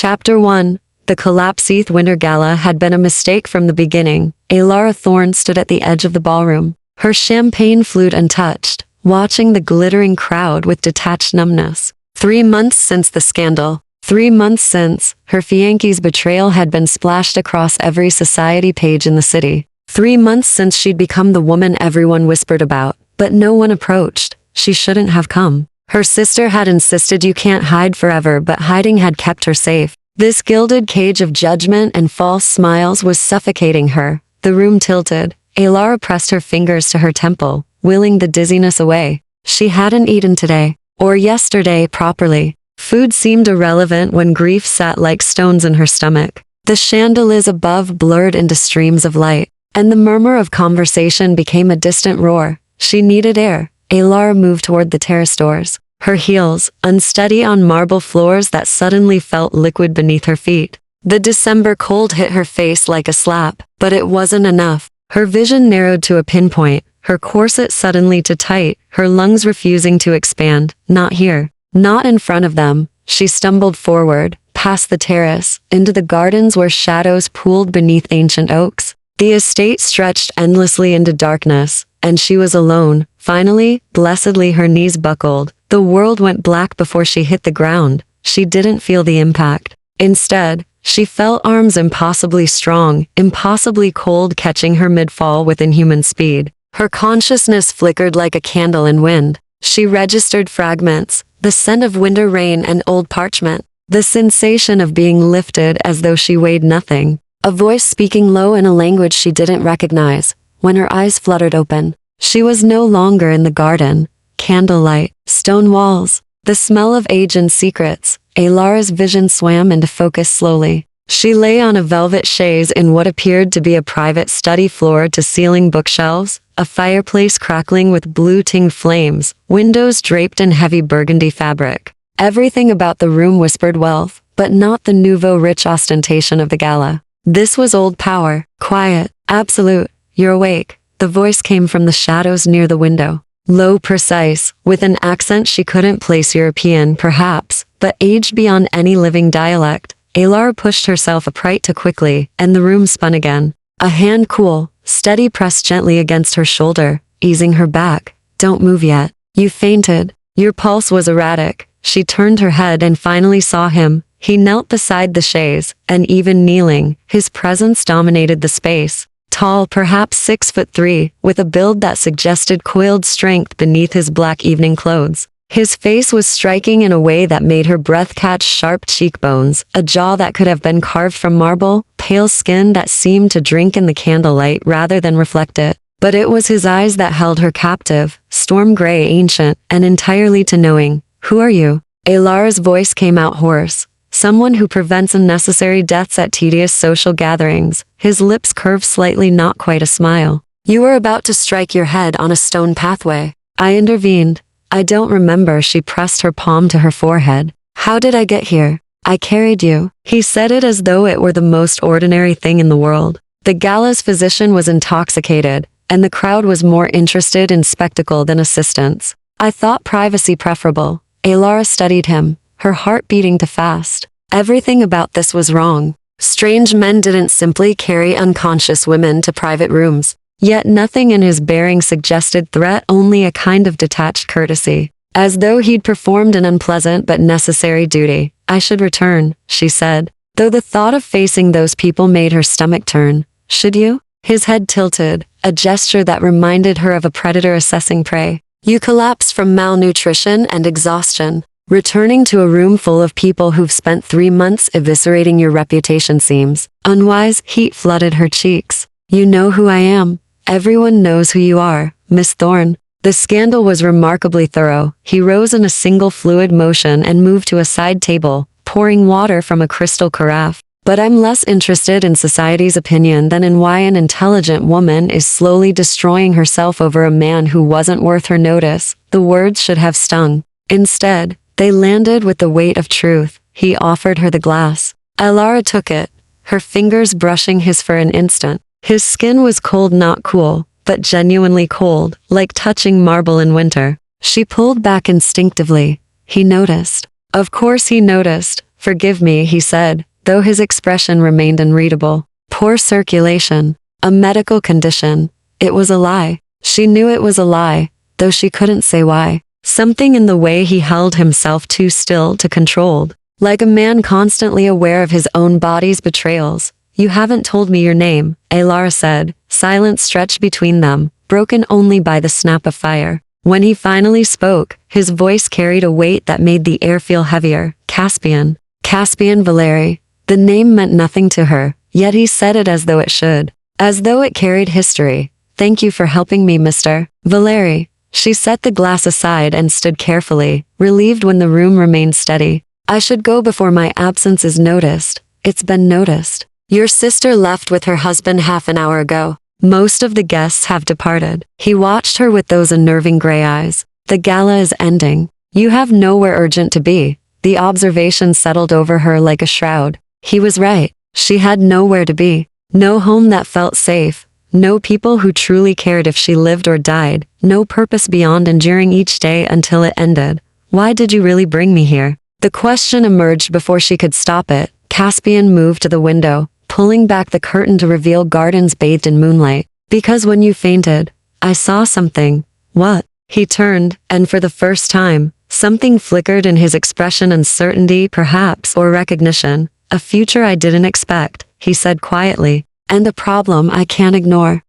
Chapter 1. The Collapseth Winter Gala had been a mistake from the beginning. Alara Thorne stood at the edge of the ballroom, her champagne flute untouched, watching the glittering crowd with detached numbness. 3 months since the scandal. 3 months since her fiance's betrayal had been splashed across every society page in the city. 3 months since she'd become the woman everyone whispered about, but no one approached. She shouldn't have come. Her sister had insisted you can't hide forever, but hiding had kept her safe. This gilded cage of judgment and false smiles was suffocating her. The room tilted. Alara pressed her fingers to her temple, willing the dizziness away. She hadn't eaten today, or yesterday, properly. Food seemed irrelevant when grief sat like stones in her stomach. The chandeliers above blurred into streams of light, and the murmur of conversation became a distant roar. She needed air. Alara moved toward the terrace doors, her heels unsteady on marble floors that suddenly felt liquid beneath her feet. The December cold hit her face like a slap, but it wasn't enough. Her vision narrowed to a pinpoint, her corset suddenly too tight, her lungs refusing to expand. Not here. Not in front of them. She stumbled forward, past the terrace, into the gardens where shadows pooled beneath ancient oaks. The estate stretched endlessly into darkness, and she was alone. Finally, blessedly, her knees buckled. The world went black before she hit the ground. She didn't feel the impact. Instead, she felt arms impossibly strong, impossibly cold, catching her mid-fall with inhuman speed. Her consciousness flickered like a candle in wind. She registered fragments, the scent of winter rain and old parchment, the sensation of being lifted as though she weighed nothing. A voice speaking low in a language she didn't recognize. When her eyes fluttered open, she was no longer in the garden. Candlelight, stone walls, the smell of age and secrets. Alara's vision swam into focus slowly. She lay on a velvet chaise in what appeared to be a private study, floor-to-ceiling bookshelves, a fireplace crackling with blue-tinged flames, windows draped in heavy burgundy fabric. Everything about the room whispered wealth, but not the nouveau rich ostentation of the gala. This was old power, quiet, absolute. "You're awake." The voice came from the shadows near the window. Low, precise, with an accent she couldn't place, European, perhaps, but aged beyond any living dialect. Alara pushed herself upright too quickly, and the room spun again. A hand, cool, steady, pressed gently against her shoulder, easing her back. "Don't move yet. You fainted." Your pulse was erratic. She turned her head and finally saw him. He knelt beside the chaise, and even kneeling, his presence dominated the space. Tall, perhaps 6'3", with a build that suggested coiled strength beneath his black evening clothes. His face was striking in a way that made her breath catch. Sharp cheekbones, a jaw that could have been carved from marble, pale skin that seemed to drink in the candlelight rather than reflect it. But it was his eyes that held her captive, storm gray, ancient, and entirely to knowing. "Who are you?" Alara's voice came out hoarse. "Someone who prevents unnecessary deaths at tedious social gatherings." His lips curved slightly, not quite a smile. "You were about to strike your head on a stone pathway. I intervened." "I don't remember." She pressed her palm to her forehead. "How did I get here?" "I carried you." He said it as though it were the most ordinary thing in the world. The gala's physician was intoxicated, and the crowd was more interested in spectacle than assistance. "I thought privacy preferable." Alara studied him, her heart beating too fast. Everything about this was wrong. Strange men didn't simply carry unconscious women to private rooms. Yet nothing in his bearing suggested threat, only a kind of detached courtesy, as though he'd performed an unpleasant but necessary duty. "I should return," she said, though the thought of facing those people made her stomach turn. "Should you?" His head tilted, a gesture that reminded her of a predator assessing prey. "You collapse from malnutrition and exhaustion. Returning to a room full of people who've spent 3 months eviscerating your reputation seems unwise." Heat flooded her cheeks. "You know who I am. Everyone knows who you are, Miss Thorne." The scandal was remarkably thorough. He rose in a single fluid motion and moved to a side table, pouring water from a crystal carafe. "But I'm less interested in society's opinion than in why an intelligent woman is slowly destroying herself over a man who wasn't worth her notice." The words should have stung. Instead, they landed with the weight of truth. He offered her the glass. Alara took it, her fingers brushing his for an instant. His skin was cold, not cool, but genuinely cold, like touching marble in winter. She pulled back instinctively. He noticed. Of course he noticed. Forgive me, he said, though his expression remained unreadable. Poor circulation. A medical condition. It was a lie. She knew it was a lie, though she couldn't say why. Something in the way he held himself too still to controlled. Like a man constantly aware of his own body's betrayals. You haven't told me your name, Alara said. Silence stretched between them, broken only by the snap of fire. When he finally spoke, his voice carried a weight that made the air feel heavier. Caspian. Caspian Valeri. The name meant nothing to her, yet he said it as though it should. As though it carried history. Thank you for helping me, Mr. Valeri. She set the glass aside and stood carefully, relieved when the room remained steady. I should go before my absence is noticed. It's been noticed. Your sister left with her husband half an hour ago. Most of the guests have departed. He watched her with those unnerving gray eyes. The gala is ending. You have nowhere urgent to be. The observation settled over her like a shroud. He was right. She had nowhere to be. No home that felt safe. No people who truly cared if she lived or died. No purpose beyond enduring each day until it ended. Why did you really bring me here? The question emerged before she could stop it. Caspian moved to the window, pulling back the curtain to reveal gardens bathed in moonlight. Because when you fainted, I saw something. What? He turned, and for the first time, something flickered in his expression. Uncertainty, perhaps, or recognition. A future I didn't expect, he said quietly. And a problem I can't ignore.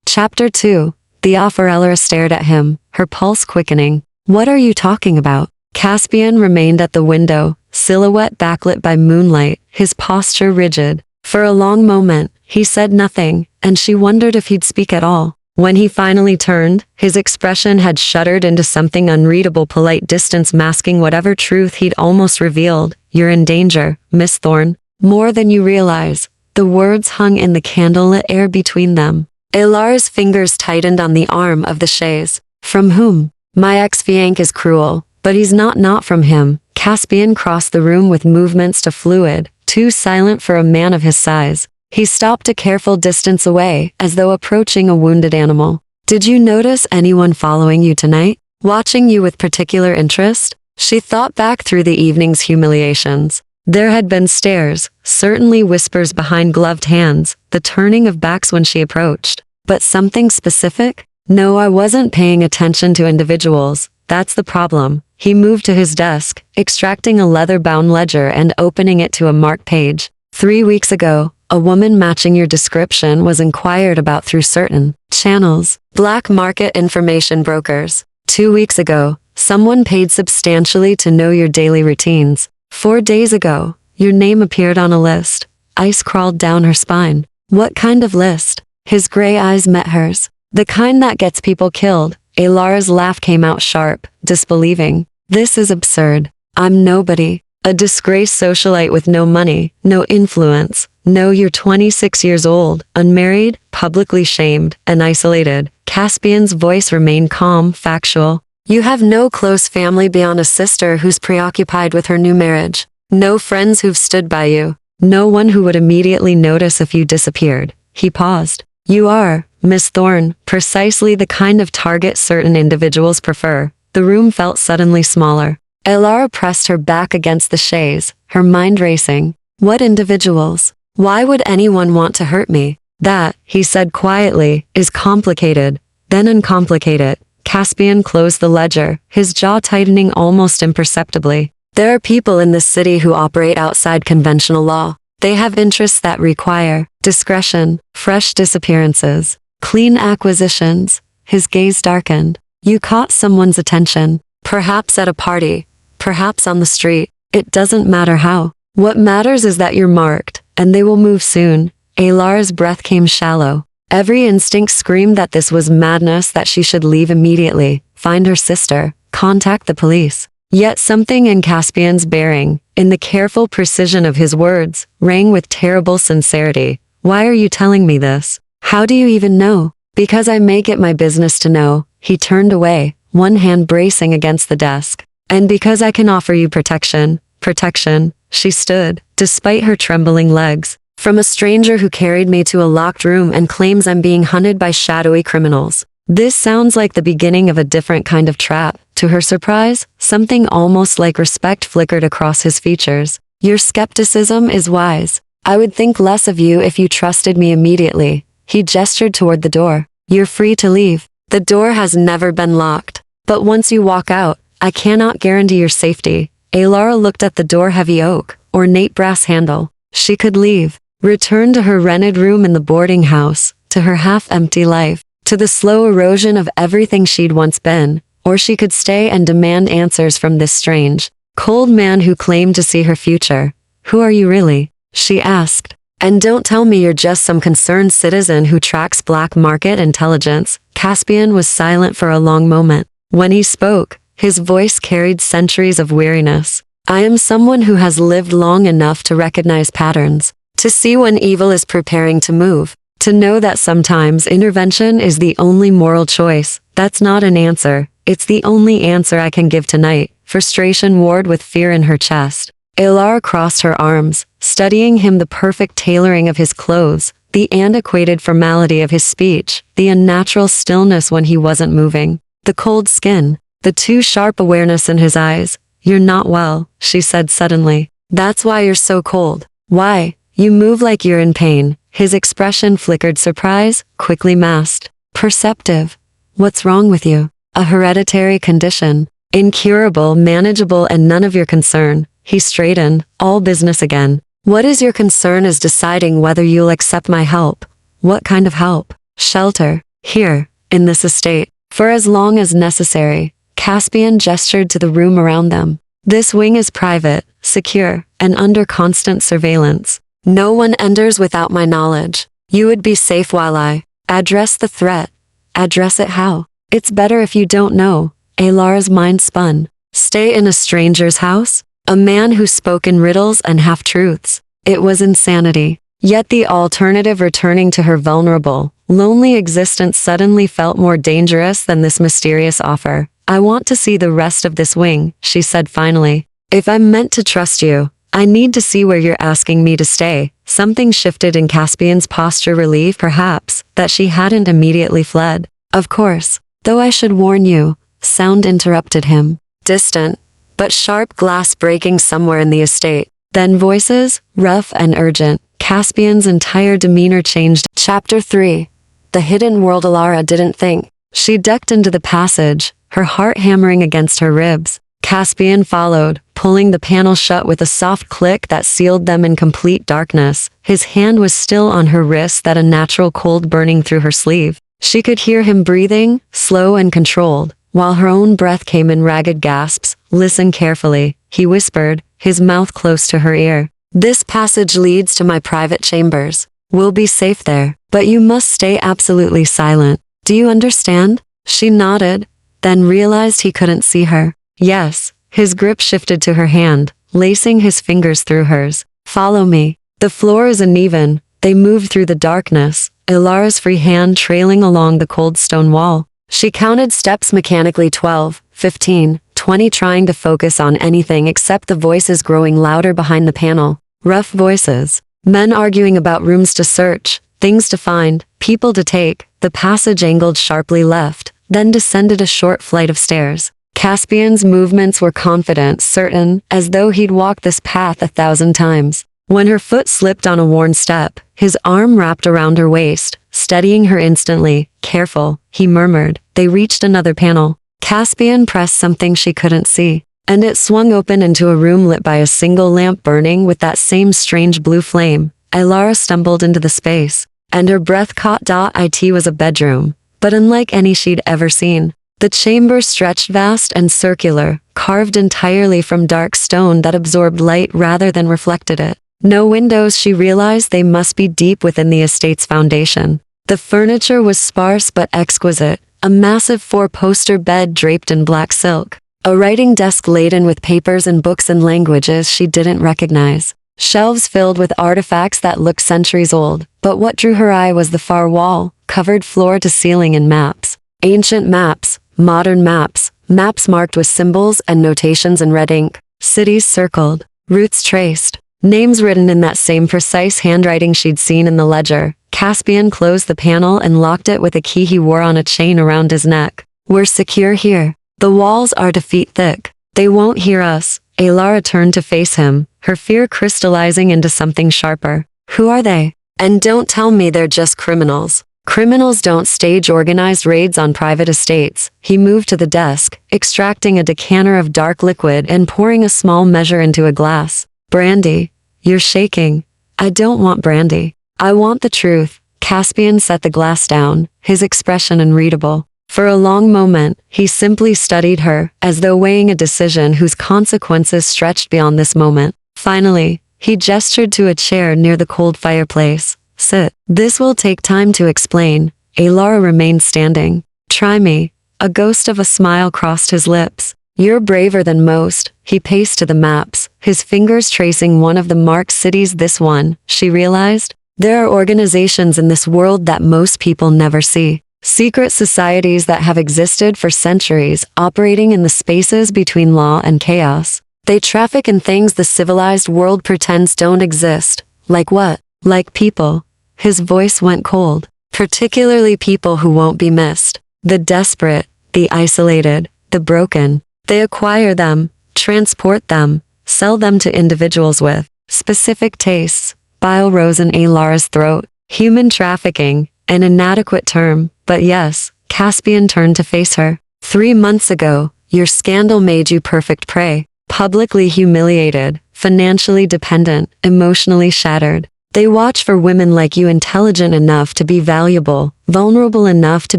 Chapter 2. The Afarella stared at him, her pulse quickening. What are you talking about? Caspian remained at the window, silhouette backlit by moonlight, his posture rigid. For a long moment, he said nothing, and she wondered if he'd speak at all. When he finally turned, his expression had shuddered into something unreadable, polite distance masking whatever truth he'd almost revealed. You're in danger, Miss Thorne. More than you realize. The words hung in the candlelit air between them. Elara's fingers tightened on the arm of the chaise. From whom? My ex-fiancé is cruel, but he's not from him. Caspian crossed the room with movements too fluid, too silent for a man of his size. He stopped a careful distance away, as though approaching a wounded animal. Did you notice anyone following you tonight? Watching you with particular interest? She thought back through the evening's humiliations. There had been stares, certainly whispers behind gloved hands, the turning of backs when she approached. But something specific? No, I wasn't paying attention to individuals. That's the problem. He moved to his desk, extracting a leather-bound ledger and opening it to a marked page. 3 weeks ago, a woman matching your description was inquired about through certain channels, black market information brokers. 2 weeks ago, someone paid substantially to know your daily routines. 4 days ago, your name appeared on a list. Ice crawled down her spine. What kind of list? His gray eyes met hers. The kind that gets people killed. Elara's laugh came out sharp, disbelieving. This is absurd. I'm nobody. A disgraced socialite with no money, no influence. No, you're 26 years old, unmarried, publicly shamed, and isolated. Caspian's voice remained calm, factual. You have no close family beyond a sister who's preoccupied with her new marriage. No friends who've stood by you. No one who would immediately notice if you disappeared. He paused. You are, Miss Thorne, precisely the kind of target certain individuals prefer. The room felt suddenly smaller. Elara pressed her back against the chaise, her mind racing. What individuals? Why would anyone want to hurt me? That, he said quietly, is complicated. Then uncomplicate it. Caspian closed the ledger, his jaw tightening almost imperceptibly. There are people in this city who operate outside conventional law. They have interests that require discretion, fresh disappearances, clean acquisitions. His gaze darkened. You caught someone's attention, perhaps at a party, perhaps on the street. It doesn't matter how. What matters is that you're marked, and they will move soon. Elara's breath came shallow. Every instinct screamed that this was madness, that she should leave immediately, find her sister, contact the police. Yet something in Caspian's bearing, in the careful precision of his words, rang with terrible sincerity. Why are you telling me this? How do you even know? Because I make it my business to know. He turned away, one hand bracing against the desk. And because I can offer you protection. Protection. She stood, despite her trembling legs, from a stranger who carried me to a locked room and claims I'm being hunted by shadowy criminals. This sounds like the beginning of a different kind of trap, To her surprise, something almost like respect flickered across his features. Your skepticism is wise. I would think less of you if you trusted me immediately. He gestured toward the door. You're free to leave. The door has never been locked. But once you walk out, I cannot guarantee your safety. Alara looked at the door, heavy oak, ornate brass handle. She could leave, return to her rented room in the boarding house, to her half-empty life, to the slow erosion of everything she'd once been, or she could stay and demand answers from this strange, cold man who claimed to see her future. Who are you really? She asked. And don't tell me you're just some concerned citizen who tracks black market intelligence. Caspian was silent for a long moment. When he spoke, his voice carried centuries of weariness. I am someone who has lived long enough to recognize patterns, to see when evil is preparing to move, to know that sometimes intervention is the only moral choice. That's not an answer. It's the only answer I can give tonight. Frustration warred with fear in her chest. Alara crossed her arms, studying him, the perfect tailoring of his clothes, the antiquated formality of his speech, the unnatural stillness when he wasn't moving, the cold skin, the too sharp awareness in his eyes. You're not well, she said suddenly. That's why you're so cold. Why? You move like you're in pain. His expression flickered surprise, quickly masked. Perceptive. What's wrong with you? A hereditary condition. Incurable, manageable, and none of your concern. He straightened, all business again. What is your concern is deciding whether you'll accept my help. What kind of help? Shelter. Here, in this estate. For as long as necessary. Caspian gestured to the room around them. This wing is private, secure, and under constant surveillance. No one enters without my knowledge. You would be safe while I address the threat. Address it how? It's better if you don't know. Alara's mind spun. Stay in a stranger's house? A man who spoke in riddles and half-truths. It was insanity. Yet the alternative, returning to her vulnerable, lonely existence, suddenly felt more dangerous than this mysterious offer. I want to see the rest of this wing, she said finally. If I'm meant to trust you, I need to see where you're asking me to stay. Something shifted in Caspian's posture, relief perhaps, that she hadn't immediately fled. Of course, though I should warn you, sound interrupted him. Distant, but sharp, glass breaking somewhere in the estate. Then voices, rough and urgent. Caspian's entire demeanor changed. Chapter 3. The hidden world. Alara didn't think. She ducked into the passage, her heart hammering against her ribs. Caspian followed, pulling the panel shut with a soft click that sealed them in complete darkness. His hand was still on her wrist, that unnatural cold burning through her sleeve. She could hear him breathing, slow and controlled, while her own breath came in ragged gasps. Listen carefully, he whispered, his mouth close to her ear. This passage leads to my private chambers. We'll be safe there, but you must stay absolutely silent. Do you understand? She nodded, then realized he couldn't see her. Yes. His grip shifted to her hand, lacing his fingers through hers. Follow me. The floor is uneven. They moved through the darkness, Alara's free hand trailing along the cold stone wall. She counted steps mechanically, 12, 15, 20, trying to focus on anything except the voices growing louder behind the panel. Rough voices. Men arguing about rooms to search, things to find, people to take. The passage angled sharply left, then descended a short flight of stairs. Caspian's movements were confident, certain, as though he'd walked this path 1,000 times. When her foot slipped on a worn step, his arm wrapped around her waist, steadying her instantly. Careful, he murmured. They reached another panel. Caspian pressed something she couldn't see, and it swung open into a room lit by a single lamp burning with that same strange blue flame. Alara stumbled into the space, and her breath caught. It was a bedroom, but unlike any she'd ever seen. The chamber stretched vast and circular, carved entirely from dark stone that absorbed light rather than reflected it. No windows, she realized. They must be deep within the estate's foundation. The furniture was sparse but exquisite, a massive 4-poster bed draped in black silk, a writing desk laden with papers and books in languages she didn't recognize, shelves filled with artifacts that looked centuries old. But what drew her eye was the far wall, covered floor to ceiling in maps. Ancient maps, modern maps, maps marked with symbols and notations in red ink, cities circled, routes traced, names written in that same precise handwriting she'd seen in the ledger. Caspian closed the panel and locked it with a key he wore on a chain around his neck. We're secure here. The walls are 2 feet thick. They won't hear us. Alara turned to face him, her fear crystallizing into something sharper. Who are they? And don't tell me they're just criminals. Criminals don't stage organized raids on private estates. He moved to the desk, extracting a decanter of dark liquid and pouring a small measure into a glass. Brandy. You're shaking. I don't want brandy. I want the truth. Caspian set the glass down, his expression unreadable. For a long moment, he simply studied her, as though weighing a decision whose consequences stretched beyond this moment. Finally, he gestured to a chair near the cold fireplace. Sit. This will take time to explain. Alara remained standing. Try me. A ghost of a smile crossed his lips. You're braver than most. He paced to the maps, his fingers tracing one of the marked cities. This one, she realized. There are organizations in this world that most people never see. Secret societies that have existed for centuries, operating in the spaces between law and chaos. They traffic in things the civilized world pretends don't exist. Like what? Like people. His voice went cold. Particularly people who won't be missed. The desperate, the isolated, the broken. They acquire them, transport them, sell them to individuals with specific tastes. Bile rose in Alara's throat. Human trafficking, an inadequate term, but yes. Caspian turned to face her. 3 months ago, your scandal made you perfect prey. Publicly humiliated, financially dependent, emotionally shattered. They watch for women like you, intelligent enough to be valuable, vulnerable enough to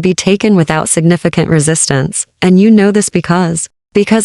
be taken without significant resistance. And you know this because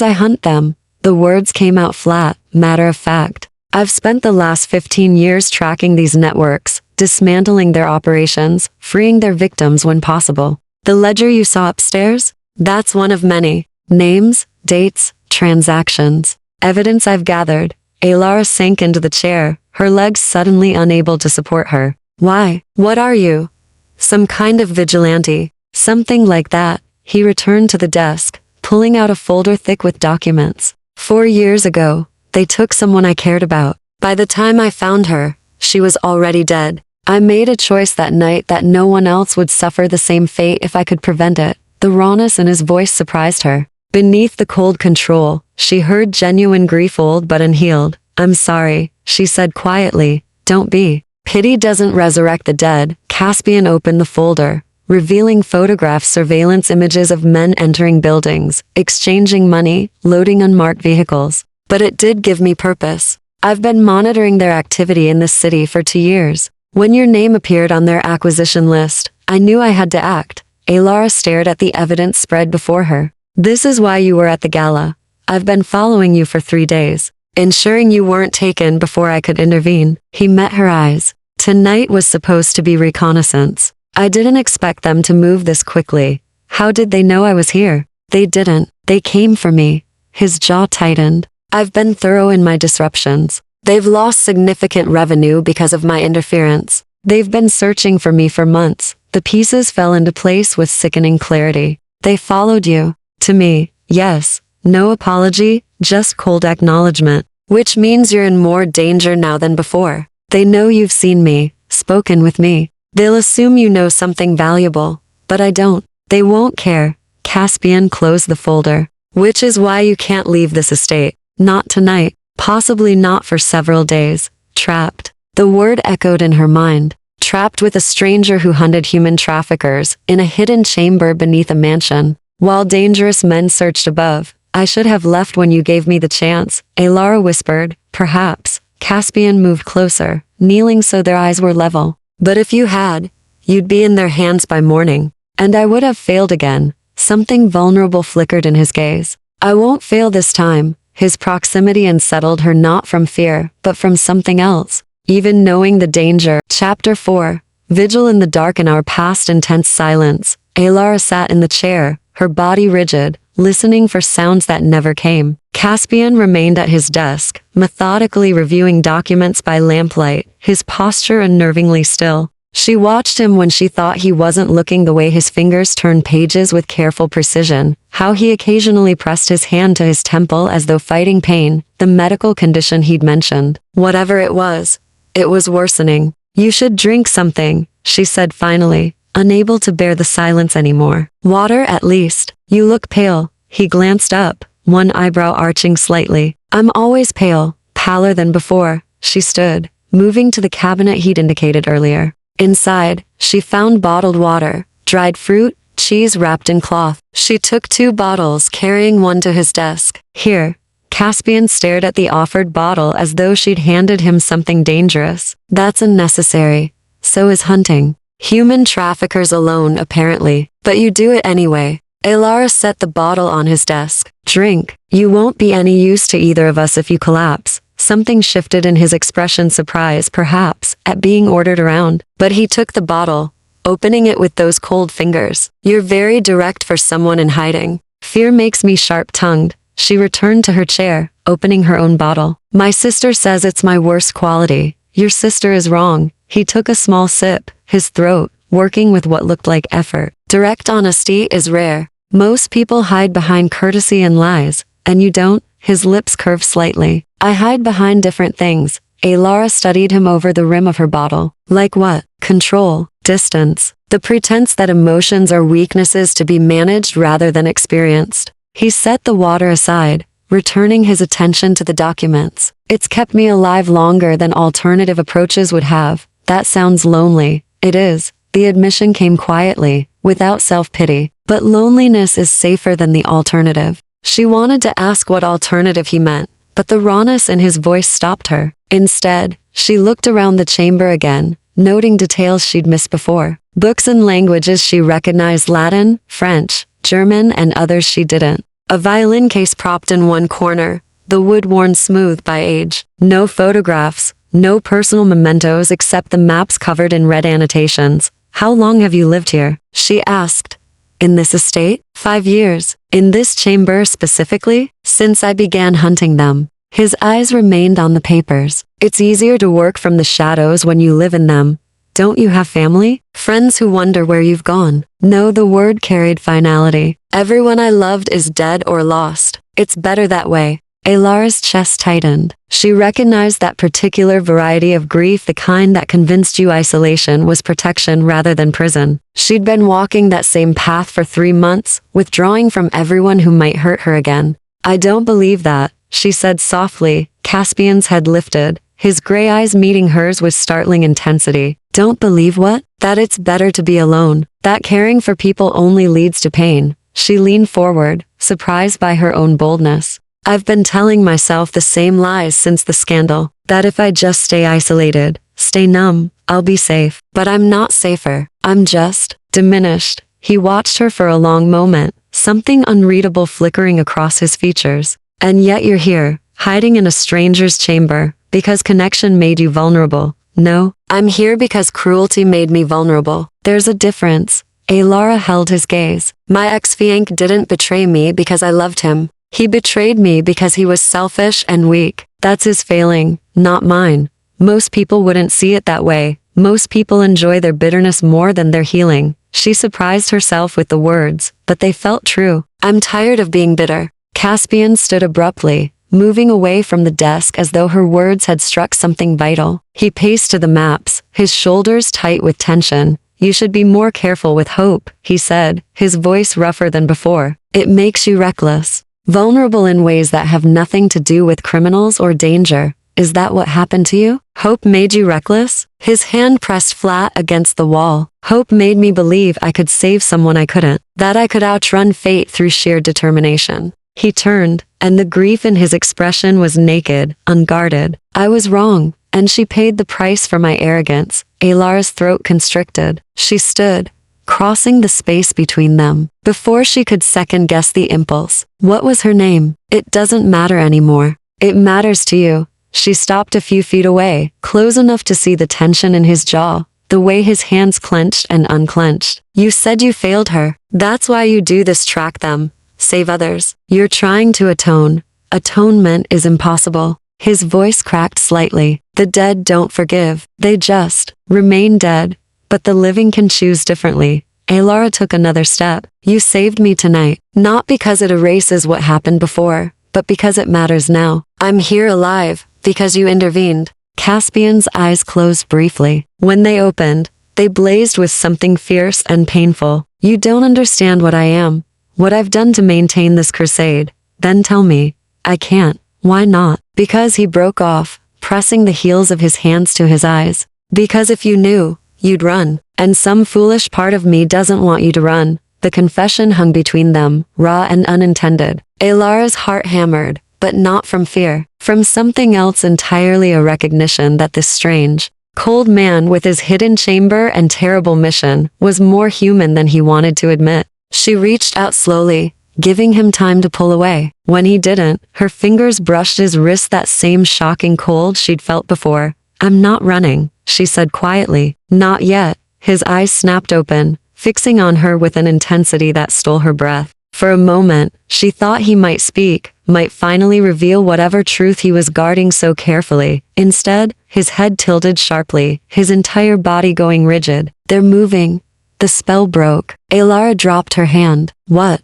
I hunt them. The words came out flat, matter of fact. I've spent the last 15 years tracking these networks, dismantling their operations, freeing their victims when possible. The ledger you saw upstairs? That's one of many. Names, dates, transactions. Evidence I've gathered. Alara sank into the chair, her legs suddenly unable to support her. Why? What are you? Some kind of vigilante. Something like that. He returned to the desk, pulling out a folder thick with documents. 4 years ago, they took someone I cared about. By the time I found her, she was already dead. I made a choice that night that no one else would suffer the same fate if I could prevent it. The rawness in his voice surprised her. Beneath the cold control, she heard genuine grief, old but unhealed. I'm sorry, she said quietly. Don't be. Pity doesn't resurrect the dead. Caspian opened the folder, revealing photographs, surveillance images of men entering buildings, exchanging money, loading unmarked vehicles. But it did give me purpose. I've been monitoring their activity in this city for 2 years. When your name appeared on their acquisition list, I knew I had to act. Alara stared at the evidence spread before her. This is why you were at the gala. I've been following you for 3 days, ensuring you weren't taken before I could intervene. He met her eyes. Tonight was supposed to be reconnaissance. I didn't expect them to move this quickly. How did they know I was here? They didn't. They came for me. His jaw tightened. I've been thorough in my disruptions. They've lost significant revenue because of my interference. They've been searching for me for months. The pieces fell into place with sickening clarity. They followed you. To me, yes. No apology, just cold acknowledgement. Which means you're in more danger now than before. They know you've seen me, spoken with me. They'll assume you know something valuable. But I don't. They won't care. Caspian closed the folder. Which is why you can't leave this estate. Not tonight. Possibly not for several days. Trapped. The word echoed in her mind. Trapped with a stranger who hunted human traffickers in a hidden chamber beneath a mansion. While dangerous men searched above. I should have left when you gave me the chance, Alara whispered. Perhaps. Caspian moved closer, kneeling so their eyes were level. But if you had, you'd be in their hands by morning. And I would have failed again. Something vulnerable flickered in his gaze. I won't fail this time. His proximity unsettled her, not from fear, but from something else. Even knowing the danger. Chapter 4. Vigil in the dark. In our past intense silence, Alara sat in the chair, her body rigid, listening for sounds that never came. Caspian remained at his desk, methodically reviewing documents by lamplight, his posture unnervingly still. She watched him when she thought he wasn't looking, the way his fingers turned pages with careful precision, how he occasionally pressed his hand to his temple as though fighting pain, the medical condition he'd mentioned. Whatever it was worsening. You should drink something, she said finally, unable to bear the silence anymore. Water at least. You look pale. He glanced up, one eyebrow arching slightly. I'm always pale, paler than before. She stood, moving to the cabinet he'd indicated earlier. Inside, she found bottled water, dried fruit, cheese wrapped in cloth. She took 2 bottles, carrying one to his desk. Here. Caspian stared at the offered bottle as though she'd handed him something dangerous. That's unnecessary. So is hunting. Human traffickers alone, apparently. But you do it anyway. Elara set the bottle on his desk. Drink. You won't be any use to either of us if you collapse. Something shifted in his expression, surprise, perhaps, at being ordered around. But he took the bottle, opening it with those cold fingers. You're very direct for someone in hiding. Fear makes me sharp-tongued. She returned to her chair, opening her own bottle. My sister says it's my worst quality. Your sister is wrong. He took a small sip, his throat working with what looked like effort. Direct honesty is rare. Most people hide behind courtesy and lies, and you don't. His lips curved slightly. I hide behind different things. Elara studied him over the rim of her bottle. Like what? Control, distance, the pretense that emotions are weaknesses to be managed rather than experienced. He set the water aside, returning his attention to the documents. It's kept me alive longer than alternative approaches would have. That sounds lonely. It is. The admission came quietly, without self-pity. But loneliness is safer than the alternative. She wanted to ask what alternative he meant, but the rawness in his voice stopped her. Instead, she looked around the chamber again, noting details she'd missed before. Books and languages she recognized: Latin, French, German, and others she didn't. A violin case propped in one corner, the wood worn smooth by age. No photographs, no personal mementos except the maps covered in red annotations. How long have you lived here? She asked. In this estate? 5 years. In this chamber specifically? Since I began hunting them. His eyes remained on the papers. It's easier to work from the shadows when you live in them. Don't you have family? Friends who wonder where you've gone? No, the word carried finality. Everyone I loved is dead or lost. It's better that way. Elara's chest tightened. She recognized that particular variety of grief, the kind that convinced you isolation was protection rather than prison. She'd been walking that same path for 3 months, withdrawing from everyone who might hurt her again. I don't believe that, she said softly. Caspian's head lifted, his gray eyes meeting hers with startling intensity. Don't believe what? That it's better to be alone. That caring for people only leads to pain. She leaned forward, surprised by her own boldness. I've been telling myself the same lies since the scandal, that if I just stay isolated, stay numb, I'll be safe. But I'm not safer. I'm just diminished. He watched her for a long moment, something unreadable flickering across his features. And yet you're here, hiding in a stranger's chamber, because connection made you vulnerable. No, I'm here because cruelty made me vulnerable. There's a difference. Elara held his gaze. My ex-fiancé didn't betray me because I loved him. He betrayed me because he was selfish and weak. That's his failing, not mine. Most people wouldn't see it that way. Most people enjoy their bitterness more than their healing. She surprised herself with the words, but they felt true. I'm tired of being bitter. Caspian stood abruptly, moving away from the desk as though her words had struck something vital. He paced to the maps, his shoulders tight with tension. You should be more careful with hope, he said, his voice rougher than before. It makes you reckless. Vulnerable in ways that have nothing to do with criminals or danger. Is that what happened to you? Hope made you reckless? His hand pressed flat against the wall. Hope made me believe I could save someone I couldn't. That I could outrun fate through sheer determination. He turned, and the grief in his expression was naked, unguarded. I was wrong, and she paid the price for my arrogance. Elara's throat constricted. She stood, crossing the space between them. Before she could second-guess the impulse. What was her name? It doesn't matter anymore. It matters to you. She stopped a few feet away, close enough to see the tension in his jaw, the way his hands clenched and unclenched. You said you failed her. That's why you do this, track them, save others. You're trying to atone. Atonement is impossible. His voice cracked slightly. The dead don't forgive. They just remain dead. But the living can choose differently. Elara took another step. You saved me tonight, not because it erases what happened before, but because it matters now. I'm here alive, because you intervened. Caspian's eyes closed briefly. When they opened, they blazed with something fierce and painful. You don't understand what I am, what I've done to maintain this crusade. Then tell me. I can't. Why not? Because he broke off, pressing the heels of his hands to his eyes. Because if you knew, you'd run. And some foolish part of me doesn't want you to run. The confession hung between them, raw and unintended. Elara's heart hammered, but not from fear. From something else entirely, a recognition that this strange, cold man with his hidden chamber and terrible mission was more human than he wanted to admit. She reached out slowly, giving him time to pull away. When he didn't, her fingers brushed his wrist, that same shocking cold she'd felt before. I'm not running, she said quietly. Not yet. His eyes snapped open, fixing on her with an intensity that stole her breath. For a moment, she thought he might speak, might finally reveal whatever truth he was guarding so carefully. Instead, his head tilted sharply, his entire body going rigid. They're moving. The spell broke. Elara dropped her hand. What?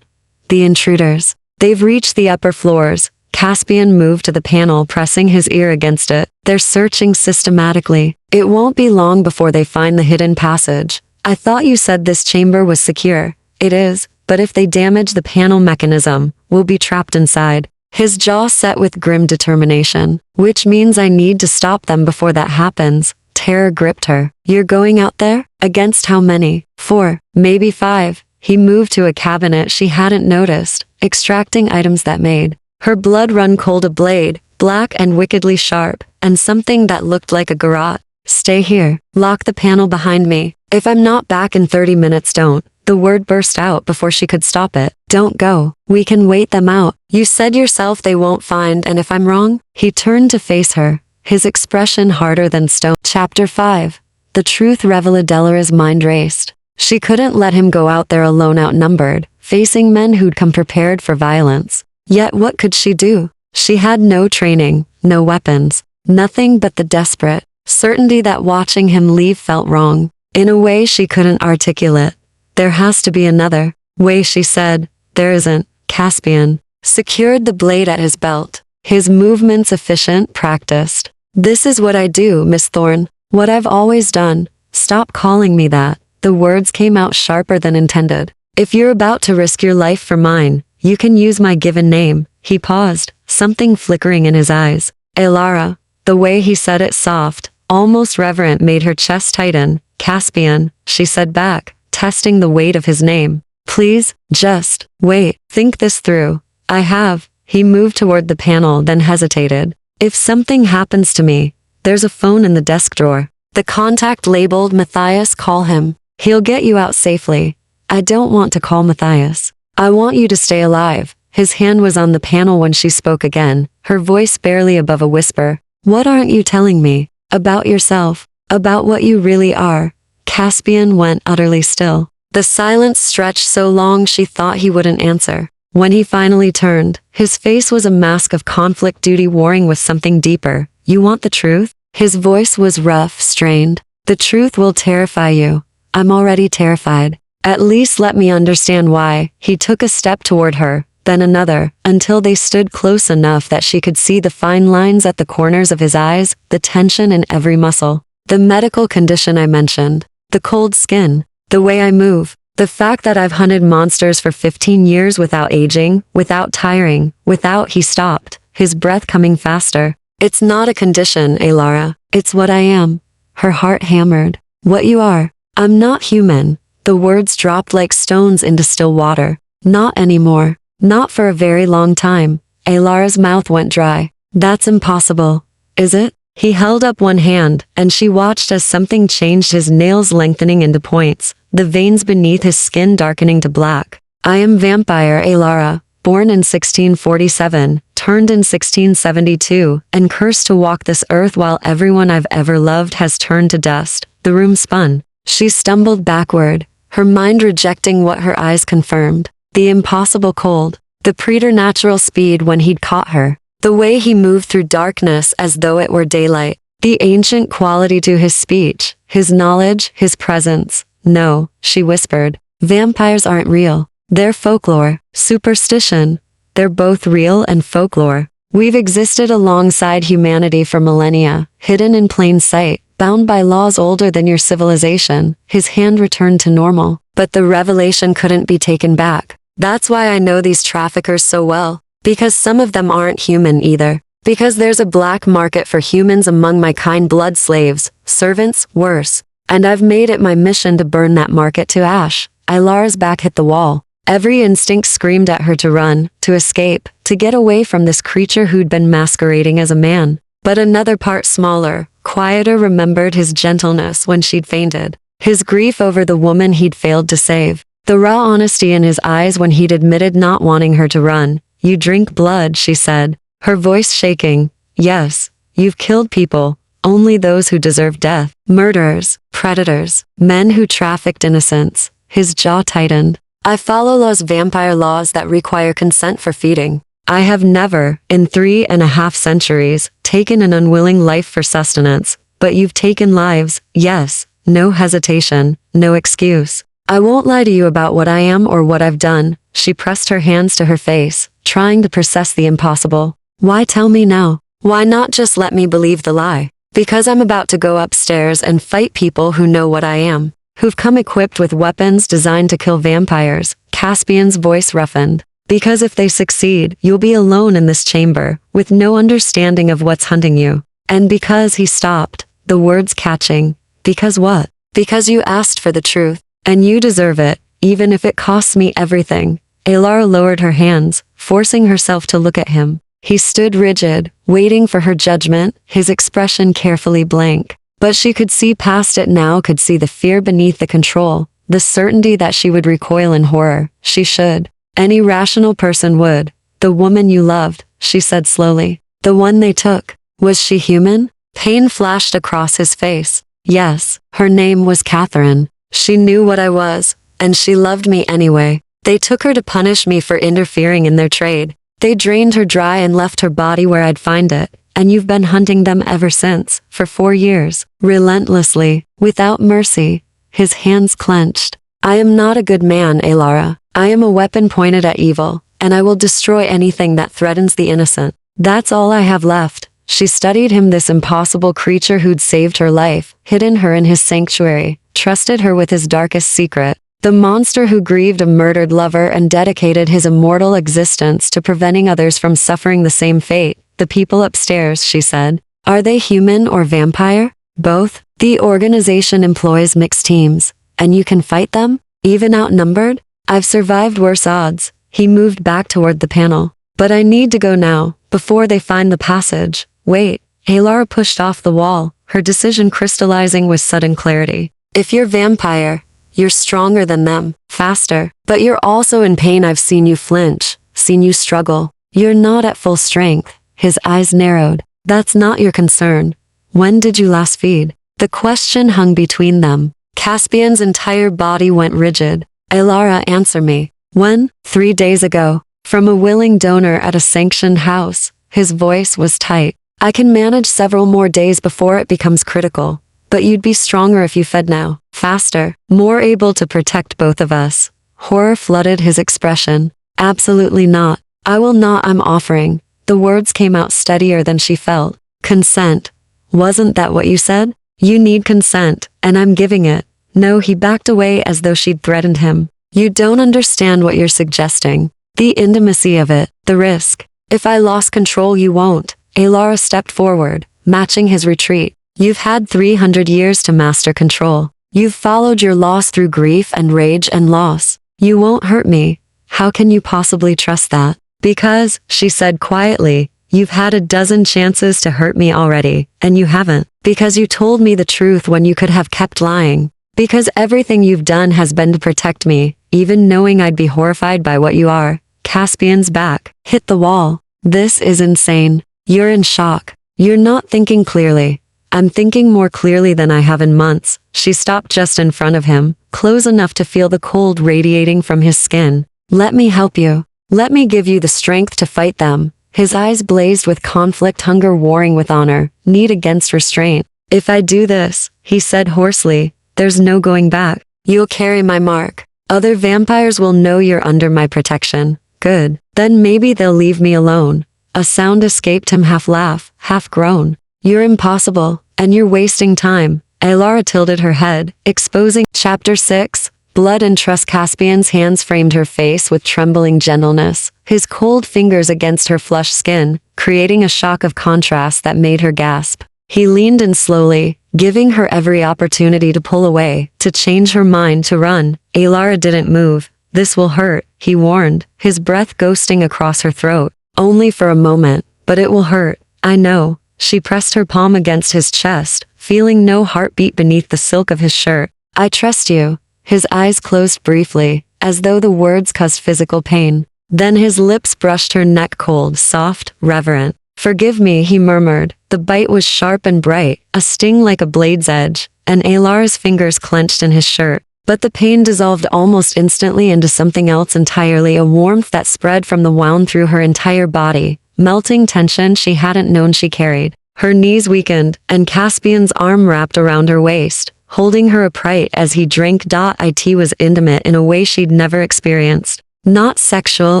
The intruders. They've reached the upper floors. Caspian moved to the panel, pressing his ear against it. They're searching systematically. It won't be long before they find the hidden passage. I thought you said this chamber was secure. It is, but if they damage the panel mechanism, we'll be trapped inside. His jaw set with grim determination. Which means I need to stop them before that happens. Terror gripped her. You're going out there? Against how many? 4, maybe 5. He moved to a cabinet she hadn't noticed, extracting items that made her blood run cold. A blade, black and wickedly sharp, and something that looked like a garrote. Stay here. Lock the panel behind me. If I'm not back in 30 minutes, don't. The word burst out before she could stop it. Don't go. We can wait them out. You said yourself they won't find, and if I'm wrong? He turned to face her, his expression harder than stone. Chapter 5. The truth revealed. Elara's mind raced. She couldn't let him go out there alone, outnumbered, facing men who'd come prepared for violence. Yet what could she do? She had no training, no weapons, nothing but the desperate certainty that watching him leave felt wrong. In a way she couldn't articulate. There has to be another way, she said. There isn't. Caspian secured the blade at his belt, his movements efficient, practiced. This is what I do, Miss Thorne. What I've always done. Stop calling me that. The words came out sharper than intended. If you're about to risk your life for mine, you can use my given name. He paused, something flickering in his eyes. Elara. The way he said it, soft, almost reverent, made her chest tighten. Caspian, she said back, testing the weight of his name. Please, just wait. Think this through. I have. He moved toward the panel, then hesitated. If something happens to me, there's a phone in the desk drawer. The contact labeled Matthias. Call him. He'll get you out safely. I don't want to call Matthias. I want you to stay alive. His hand was on the panel when she spoke again, her voice barely above a whisper. What aren't you telling me? About yourself. About what you really are. Caspian went utterly still. The silence stretched so long she thought he wouldn't answer. When he finally turned, his face was a mask of conflict, duty warring with something deeper. You want the truth? His voice was rough, strained. The truth will terrify you. I'm already terrified. At least let me understand why. He took a step toward her, then another, until they stood close enough that she could see the fine lines at the corners of his eyes, the tension in every muscle. The medical condition I mentioned. The cold skin. The way I move. The fact that I've hunted monsters for 15 years without aging, without tiring, without. He stopped, his breath coming faster. It's not a condition, Elara. It's what I am. Her heart hammered. What you are. I'm not human. The words dropped like stones into still water. Not anymore. Not for a very long time. Elara's mouth went dry. That's impossible. Is it? He held up one hand, and she watched as something changed, his nails lengthening into points, the veins beneath his skin darkening to black. I am vampire Elara, born in 1647, turned in 1672, and cursed to walk this earth while everyone I've ever loved has turned to dust. The room spun. She stumbled backward, her mind rejecting what her eyes confirmed. The impossible cold, the preternatural speed when he'd caught her, the way he moved through darkness as though it were daylight, the ancient quality to his speech, his knowledge, his presence. No, she whispered. Vampires aren't real. They're folklore, superstition. They're both real and folklore. We've existed alongside humanity for millennia, hidden in plain sight, bound by laws older than your civilization. His hand returned to normal, but the revelation couldn't be taken back. That's why I know these traffickers so well. Because some of them aren't human either. Because there's a black market for humans among my kind blood slaves, servants, worse. And I've made it my mission to burn that market to ash. Ilara's back hit the wall. Every instinct screamed at her to run, to escape, to get away from this creature who'd been masquerading as a man. But another part smaller, quieter remembered his gentleness when she'd fainted. His grief over the woman he'd failed to save. The raw honesty in his eyes when he'd admitted not wanting her to run. You drink blood, she said, her voice shaking. Yes, you've killed people, only those who deserve death. Murderers, predators, men who trafficked innocents. His jaw tightened. I follow those vampire laws that require consent for feeding. I have never, in 3.5 centuries, taken an unwilling life for sustenance, but you've taken lives, yes, no hesitation, no excuse. I won't lie to you about what I am or what I've done. She pressed her hands to her face, trying to process the impossible. Why tell me now? Why not just let me believe the lie? Because I'm about to go upstairs and fight people who know what I am, who've come equipped with weapons designed to kill vampires. Caspian's voice roughened. Because if they succeed, you'll be alone in this chamber, with no understanding of what's hunting you. And because he stopped, the words catching. Because what? Because you asked for the truth. And you deserve it, even if it costs me everything. Ilara lowered her hands, forcing herself to look at him. He stood rigid, waiting for her judgment, his expression carefully blank. But she could see past it now, could see the fear beneath the control, the certainty that she would recoil in horror. She should. Any rational person would. The woman you loved, she said slowly. The one they took. Was she human? Pain flashed across his face. Yes, her name was Catherine. She knew what I was, and she loved me anyway. They took her to punish me for interfering in their trade. They drained her dry and left her body where I'd find it, and you've been hunting them ever since, for 4 years, relentlessly, without mercy. His hands clenched. I am not a good man, Ilara. I am a weapon pointed at evil, and I will destroy anything that threatens the innocent. That's all I have left. She studied him, this impossible creature who'd saved her life, hidden her in his sanctuary, trusted her with his darkest secret. The monster who grieved a murdered lover and dedicated his immortal existence to preventing others from suffering the same fate. The people upstairs, she said. Are they human or vampire? Both. The organization employs mixed teams. And you can fight them? Even outnumbered? I've survived worse odds. He moved back toward the panel. But I need to go now, before they find the passage. Wait. Ilara pushed off the wall, her decision crystallizing with sudden clarity. If you're vampire, you're stronger than them, faster. But you're also in pain. I've seen you flinch, seen you struggle. You're not at full strength. His eyes narrowed. That's not your concern. When did you last feed? The question hung between them. Caspian's entire body went rigid. Ilara, answer me. When? 3 days ago. From a willing donor at a sanctioned house. His voice was tight. I can manage several more days before it becomes critical. But you'd be stronger if you fed now. Faster. More able to protect both of us. Horror flooded his expression. Absolutely not. I will not. I'm offering. The words came out steadier than she felt. Consent. Wasn't that what you said? You need consent, and I'm giving it. No, he backed away as though she'd threatened him. You don't understand what you're suggesting. The intimacy of it, the risk. If I lost control, you won't. Ilara stepped forward, matching his retreat. You've had 300 years to master control. You've followed your loss through grief and rage and loss. You won't hurt me. How can you possibly trust that? Because, she said quietly, you've had a dozen chances to hurt me already, and you haven't. Because you told me the truth when you could have kept lying. Because everything you've done has been to protect me, even knowing I'd be horrified by what you are. Caspian's back hit the wall. This is insane. You're in shock. You're not thinking clearly. I'm thinking more clearly than I have in months. She stopped just in front of him, close enough to feel the cold radiating from his skin. Let me help you. Let me give you the strength to fight them. His eyes blazed with conflict, hunger warring with honor, need against restraint. If I do this, he said hoarsely, there's no going back. You'll carry my mark. Other vampires will know you're under my protection. Good. Then maybe they'll leave me alone. A sound escaped him, half laugh, half groan. You're impossible, and you're wasting time. Ilara tilted her head, exposing. Chapter 6. Blood and trust. Caspian's hands framed her face with trembling gentleness, his cold fingers against her flushed skin, creating a shock of contrast that made her gasp. He leaned in slowly, giving her every opportunity to pull away, to change her mind, to run. Alara didn't move. This will hurt, he warned, his breath ghosting across her throat. Only for a moment, but it will hurt. I know. She pressed her palm against his chest, feeling no heartbeat beneath the silk of his shirt. I trust you. His eyes closed briefly, as though the words caused physical pain. Then his lips brushed her neck, cold, soft, reverent. Forgive me, he murmured. The bite was sharp and bright, a sting like a blade's edge, and Alara's fingers clenched in his shirt. But the pain dissolved almost instantly into something else entirely, a warmth that spread from the wound through her entire body, melting tension she hadn't known she carried. Her knees weakened, and Caspian's arm wrapped around her waist, holding her upright as he drank. It was intimate in a way she'd never experienced. Not sexual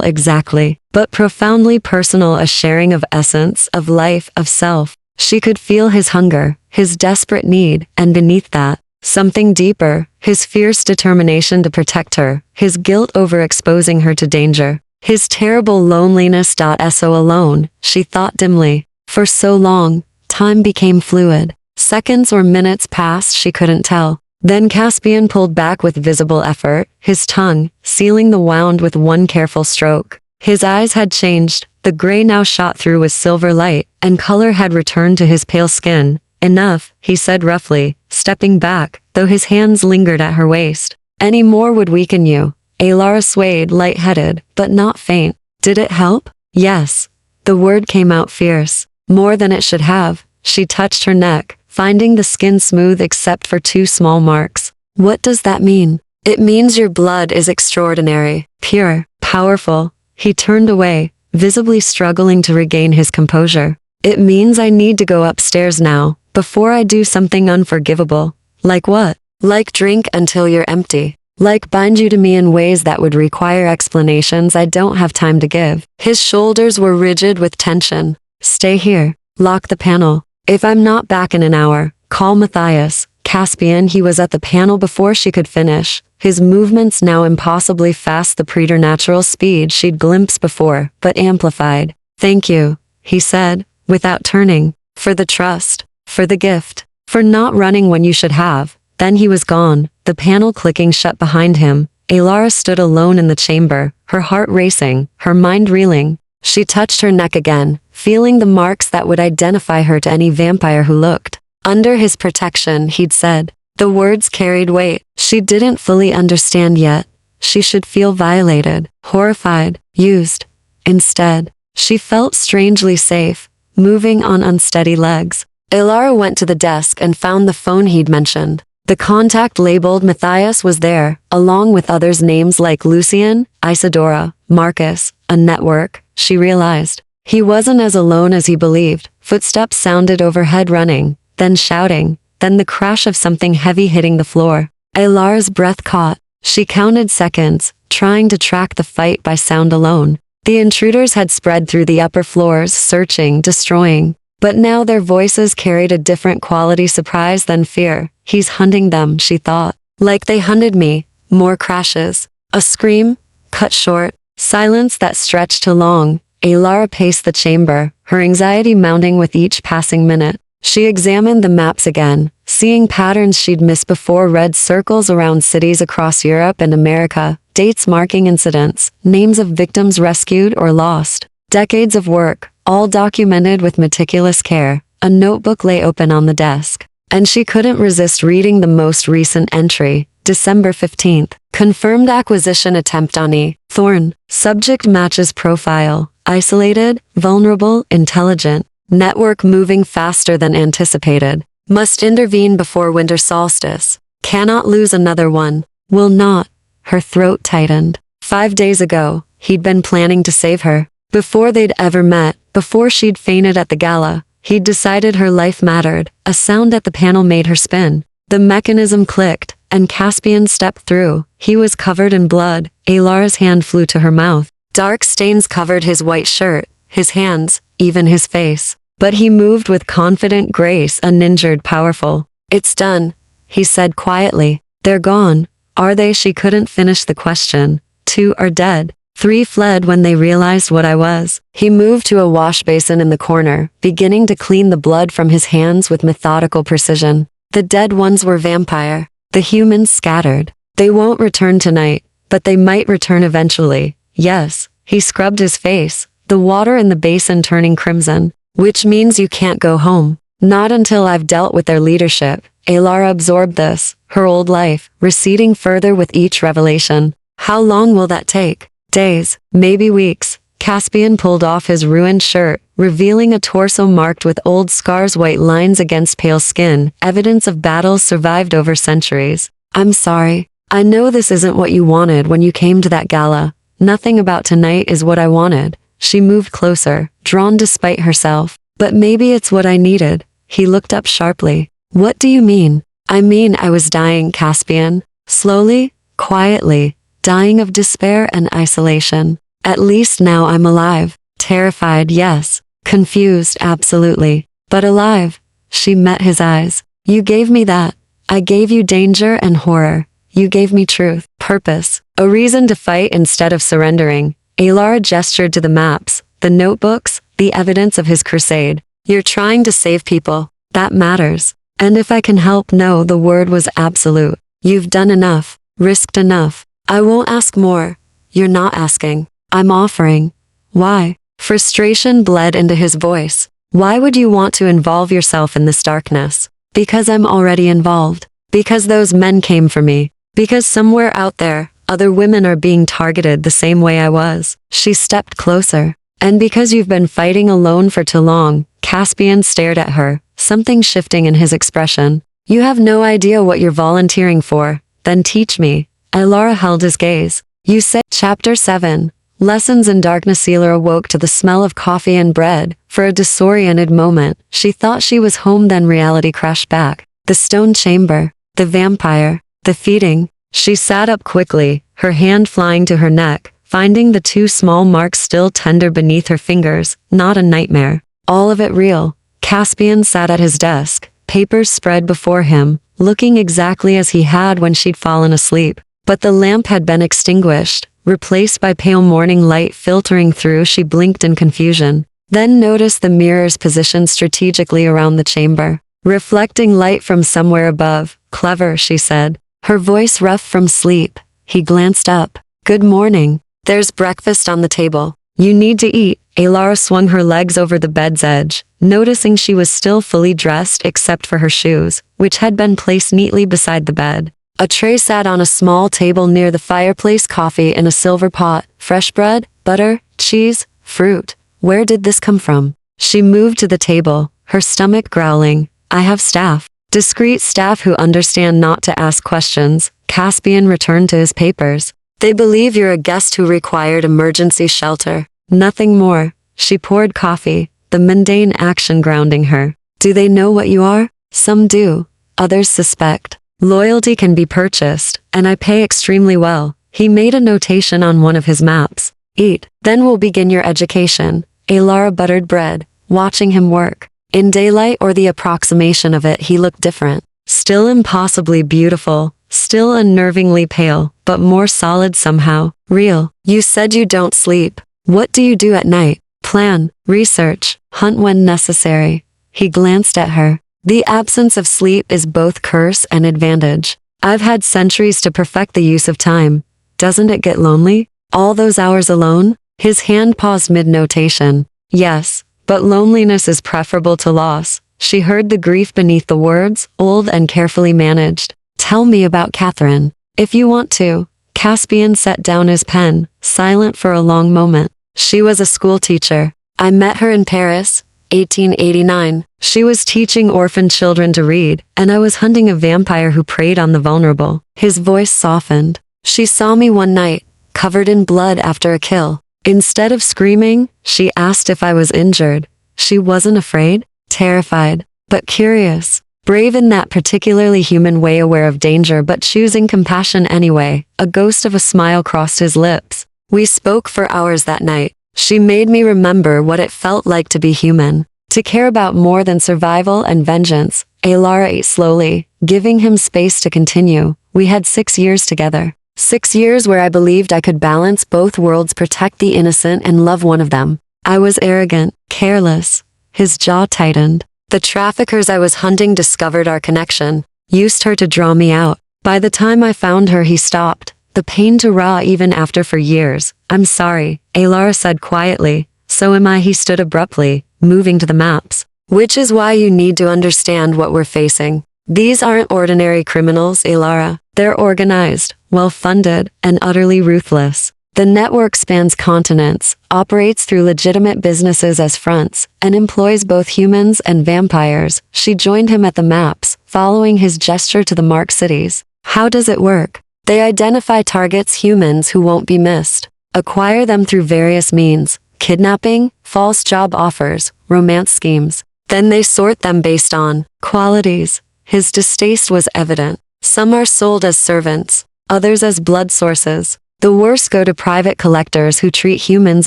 exactly, but profoundly personal, a sharing of essence, of life, of self. She could feel his hunger, his desperate need, and beneath that, something deeper, his fierce determination to protect her, his guilt over exposing her to danger, his terrible loneliness. So alone, she thought dimly. For so long, time became fluid. Seconds or minutes passed, she couldn't tell. Then Caspian pulled back with visible effort, his tongue sealing the wound with one careful stroke. His eyes had changed, the gray now shot through with silver light, and color had returned to his pale skin. Enough, he said roughly, stepping back, though his hands lingered at her waist. Any more would weaken you. Alara swayed, light-headed, but not faint. Did it help? Yes. The word came out fierce. More than it should have. She touched her neck, finding the skin smooth except for 2 small marks. What does that mean? It means your blood is extraordinary, pure, powerful. He turned away, visibly struggling to regain his composure. It means I need to go upstairs now, before I do something unforgivable. Like what? Like drink until you're empty. Like bind you to me in ways that would require explanations I don't have time to give. His shoulders were rigid with tension. Stay here. Lock the panel. If I'm not back in an hour, call Matthias. Caspian. He was at the panel before she could finish, his movements now impossibly fast, the preternatural speed she'd glimpsed before, but amplified. Thank you, he said, without turning, for the trust, for the gift, for not running when you should have. Then he was gone, the panel clicking shut behind him. Alara stood alone in the chamber, her heart racing, her mind reeling. She touched her neck again, feeling the marks that would identify her to any vampire who looked. Under his protection, he'd said. The words carried weight. She didn't fully understand yet. She should feel violated, horrified, used. Instead, she felt strangely safe, moving on unsteady legs. Alara went to the desk and found the phone he'd mentioned. The contact labeled Matthias was there, along with others' names like Lucian, Isadora, Marcus, a network, she realized. He wasn't as alone as he believed. Footsteps sounded overhead, running, then shouting, then the crash of something heavy hitting the floor. Alara's breath caught. She counted seconds, trying to track the fight by sound alone. The intruders had spread through the upper floors, searching, destroying. But now their voices carried a different quality, surprise than fear. He's hunting them, she thought. Like they hunted me. More crashes. A scream, cut short. Silence that stretched too long. Alara paced the chamber, her anxiety mounting with each passing minute. She examined the maps again, seeing patterns she'd missed before, red circles around cities across Europe and America, dates marking incidents, names of victims rescued or lost. Decades of work, all documented with meticulous care. A notebook lay open on the desk, and she couldn't resist reading the most recent entry, December 15th. Confirmed acquisition attempt on E. Thorn. Subject matches profile. Isolated, vulnerable, intelligent. Network moving faster than anticipated. Must intervene before winter solstice. Cannot lose another one. Will not. Her throat tightened. 5 days ago, he'd been planning to save her. Before they'd ever met, before she'd fainted at the gala, he'd decided her life mattered. A sound at the panel made her spin. The mechanism clicked, and Caspian stepped through. He was covered in blood. Alara's hand flew to her mouth. Dark stains covered his white shirt, his hands, even his face. But he moved with confident grace, uninjured, powerful. It's done, he said quietly. They're gone. Are they? She couldn't finish the question. 2 are dead. 3 fled when they realized what I was. He moved to a wash basin in the corner, beginning to clean the blood from his hands with methodical precision. The dead ones were vampire. The humans scattered. They won't return tonight, but they might return eventually. Yes. He scrubbed his face, the water in the basin turning crimson. Which means you can't go home. Not until I've dealt with their leadership. Alara absorbed this, her old life, receding further with each revelation. How long will that take? Days, maybe weeks. Caspian pulled off his ruined shirt, revealing a torso marked with old scars, white lines against pale skin, evidence of battles survived over centuries. I'm sorry. I know this isn't what you wanted when you came to that gala. Nothing about tonight is what I wanted. She moved closer, drawn despite herself. But maybe it's what I needed. He looked up sharply. What do you mean? I mean I was dying, Caspian. Slowly, quietly, dying of despair and isolation. At least now I'm alive. Terrified, yes. Confused, absolutely. But alive. She met his eyes. You gave me that. I gave you danger and horror. You gave me truth, purpose, a reason to fight instead of surrendering. Alara gestured to the maps, the notebooks, the evidence of his crusade. You're trying to save people. That matters. And if I can help, no, the word was absolute. You've done enough, risked enough. I won't ask more. You're not asking. I'm offering. Why? Frustration bled into his voice. Why would you want to involve yourself in this darkness? Because I'm already involved. Because those men came for me. Because somewhere out there, other women are being targeted the same way I was. She stepped closer. And because you've been fighting alone for too long. Caspian stared at her, something shifting in his expression. You have no idea what you're volunteering for. Then teach me. Alara held his gaze. You said, Chapter 7. Lessons in Darkness. Alara awoke to the smell of coffee and bread. For a disoriented moment, she thought she was home, then reality crashed back. The stone chamber, the vampire, the feeding. She sat up quickly, her hand flying to her neck, finding the 2 small marks still tender beneath her fingers. Not a nightmare. All of it real. Caspian sat at his desk, papers spread before him, looking exactly as he had when she'd fallen asleep. But the lamp had been extinguished, replaced by pale morning light filtering through. She blinked in confusion, then noticed the mirrors positioned strategically around the chamber, reflecting light from somewhere above. Clever, she said, her voice rough from sleep. He glanced up. Good morning. There's breakfast on the table. You need to eat. Alara swung her legs over the bed's edge, noticing she was still fully dressed except for her shoes, which had been placed neatly beside the bed. A tray sat on a small table near the fireplace, coffee in a silver pot, fresh bread, butter, cheese, fruit. Where did this come from? She moved to the table, her stomach growling. I have staff. Discreet staff who understand not to ask questions. Caspian returned to his papers. They believe you're a guest who required emergency shelter. Nothing more. She poured coffee, the mundane action grounding her. Do they know what you are? Some do. Others suspect. Loyalty can be purchased, and I pay extremely well. He made a notation on one of his maps. Eat. Then we'll begin your education. Alara buttered bread, watching him work. In daylight or the approximation of it, he looked different. Still impossibly beautiful, still unnervingly pale, but more solid somehow. Real. You said you don't sleep. What do you do at night? Plan, research, hunt when necessary. He glanced at her. The absence of sleep is both curse and advantage. I've had centuries to perfect the use of time. Doesn't it get lonely? All those hours alone? His hand paused mid-notation. Yes, but loneliness is preferable to loss. She heard the grief beneath the words, old and carefully managed. Tell me about Catherine. If you want to. Caspian set down his pen, silent for a long moment. She was a schoolteacher. I met her in Paris, 1889. She was teaching orphan children to read, and I was hunting a vampire who preyed on the vulnerable. His voice softened. She saw me one night, covered in blood after a kill. Instead of screaming, she asked if I was injured. She wasn't afraid, terrified, but curious. Brave in that particularly human way, aware of danger but choosing compassion anyway. A ghost of a smile crossed his lips. We spoke for hours that night. She made me remember what it felt like to be human, to care about more than survival and vengeance. Alara ate slowly, giving him space to continue. We had 6 years together. 6 years where I believed I could balance both worlds, protect the innocent and love one of them. I was arrogant, careless. His jaw tightened. The traffickers I was hunting discovered our connection, used her to draw me out. By the time I found her, he stopped. The pain to raw even after for years. I'm sorry, Alara said quietly. So am I, he stood abruptly, moving to the maps. Which is why you need to understand what we're facing. These aren't ordinary criminals, Alara. They're organized, well-funded, and utterly ruthless. The network spans continents, operates through legitimate businesses as fronts, and employs both humans and vampires. She joined him at the maps, following his gesture to the marked cities. How does it work? They identify targets, humans who won't be missed, acquire them through various means, kidnapping, false job offers, romance schemes. Then they sort them based on qualities. His distaste was evident. Some are sold as servants, others as blood sources. The worst go to private collectors who treat humans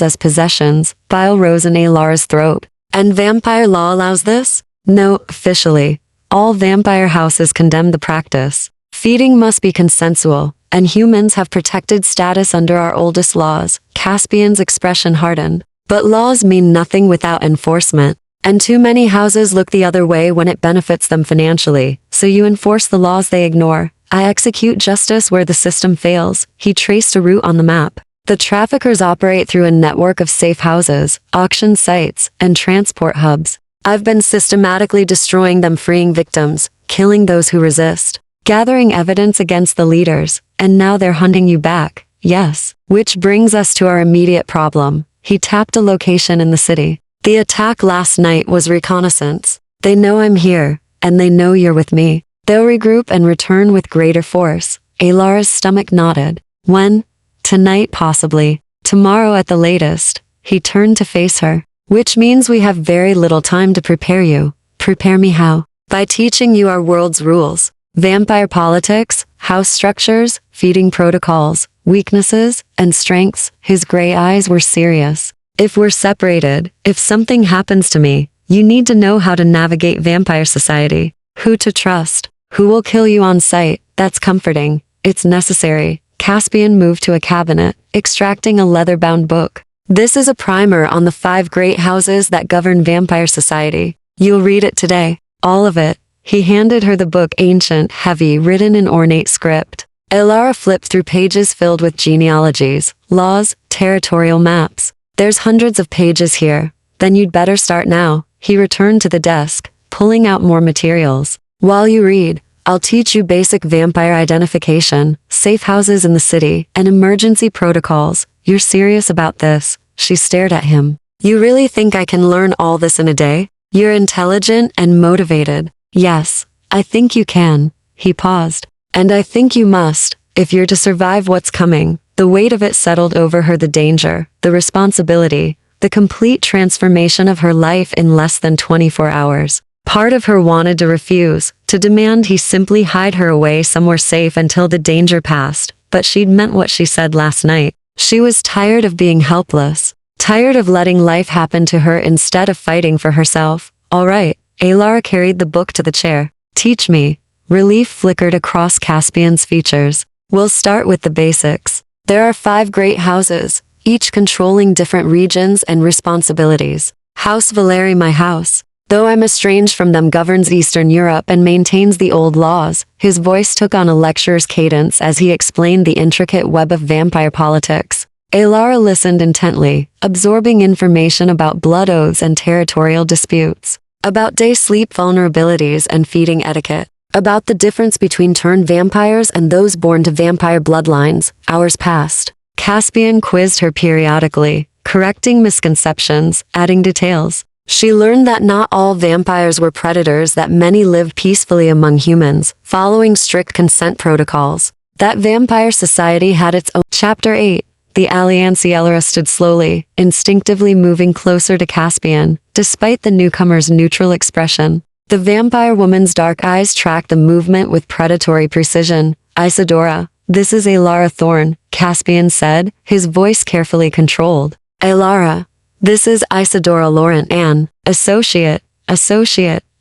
as possessions. Bile rose in Alara's throat. And vampire law allows this? No, officially. All vampire houses condemn the practice. Feeding must be consensual, and humans have protected status under our oldest laws. Caspian's expression hardened. But laws mean nothing without enforcement. And too many houses look the other way when it benefits them financially, so you enforce the laws they ignore. I execute justice where the system fails. He traced a route on the map. The traffickers operate through a network of safe houses, auction sites, and transport hubs. I've been systematically destroying them, freeing victims, killing those who resist, gathering evidence against the leaders, and now they're hunting you back. Yes. Which brings us to our immediate problem. He tapped a location in the city. The attack last night was reconnaissance. They know I'm here, and they know you're with me. They'll regroup and return with greater force. Alara's stomach nodded. When? Tonight possibly. Tomorrow at the latest. He turned to face her. Which means we have very little time to prepare you. Prepare me how? By teaching you our world's rules. Vampire politics, house structures, feeding protocols, weaknesses, and strengths. His gray eyes were serious. If we're separated, if something happens to me, you need to know how to navigate vampire society. Who to trust. Who will kill you on sight. That's comforting. It's necessary. Caspian moved to a cabinet, extracting a leather-bound book. This is a primer on the 5 great houses that govern vampire society. You'll read it today. All of it. He handed her the book, ancient, heavy, written in ornate script. Alara flipped through pages filled with genealogies, laws, territorial maps. There's hundreds of pages here. Then you'd better start now. He returned to the desk, pulling out more materials. While you read, I'll teach you basic vampire identification, safe houses in the city, and emergency protocols. You're serious about this? She stared at him. You really think I can learn all this in a day? You're intelligent and motivated. Yes, I think you can. He paused. And I think you must, if you're to survive what's coming. The weight of it settled over her, the danger, the responsibility, the complete transformation of her life in less than 24 hours. Part of her wanted to refuse, to demand he simply hide her away somewhere safe until the danger passed, but she'd meant what she said last night. She was tired of being helpless, tired of letting life happen to her instead of fighting for herself. All right, Alara carried the book to the chair. Teach me. Relief flickered across Caspian's features. We'll start with the basics. There are 5 great houses, each controlling different regions and responsibilities. House Valeri, my house, though I'm estranged from them, governs Eastern Europe and maintains the old laws. His voice took on a lecturer's cadence as he explained the intricate web of vampire politics. Alara listened intently, absorbing information about blood oaths and territorial disputes, about day-sleep vulnerabilities and feeding etiquette, about the difference between turned vampires and those born to vampire bloodlines. Hours passed. Caspian quizzed her periodically, correcting misconceptions, adding details. She learned that not all vampires were predators, that many lived peacefully among humans, following strict consent protocols, that vampire society had its own. Chapter 8. The Alliance. Alara stood slowly, instinctively moving closer to Caspian, despite the newcomer's neutral expression. The vampire woman's dark eyes tracked the movement with predatory precision. Isadora, this is Alara Thorne, Caspian said, his voice carefully controlled. Alara, this is Isadora Laurent Anne, associate.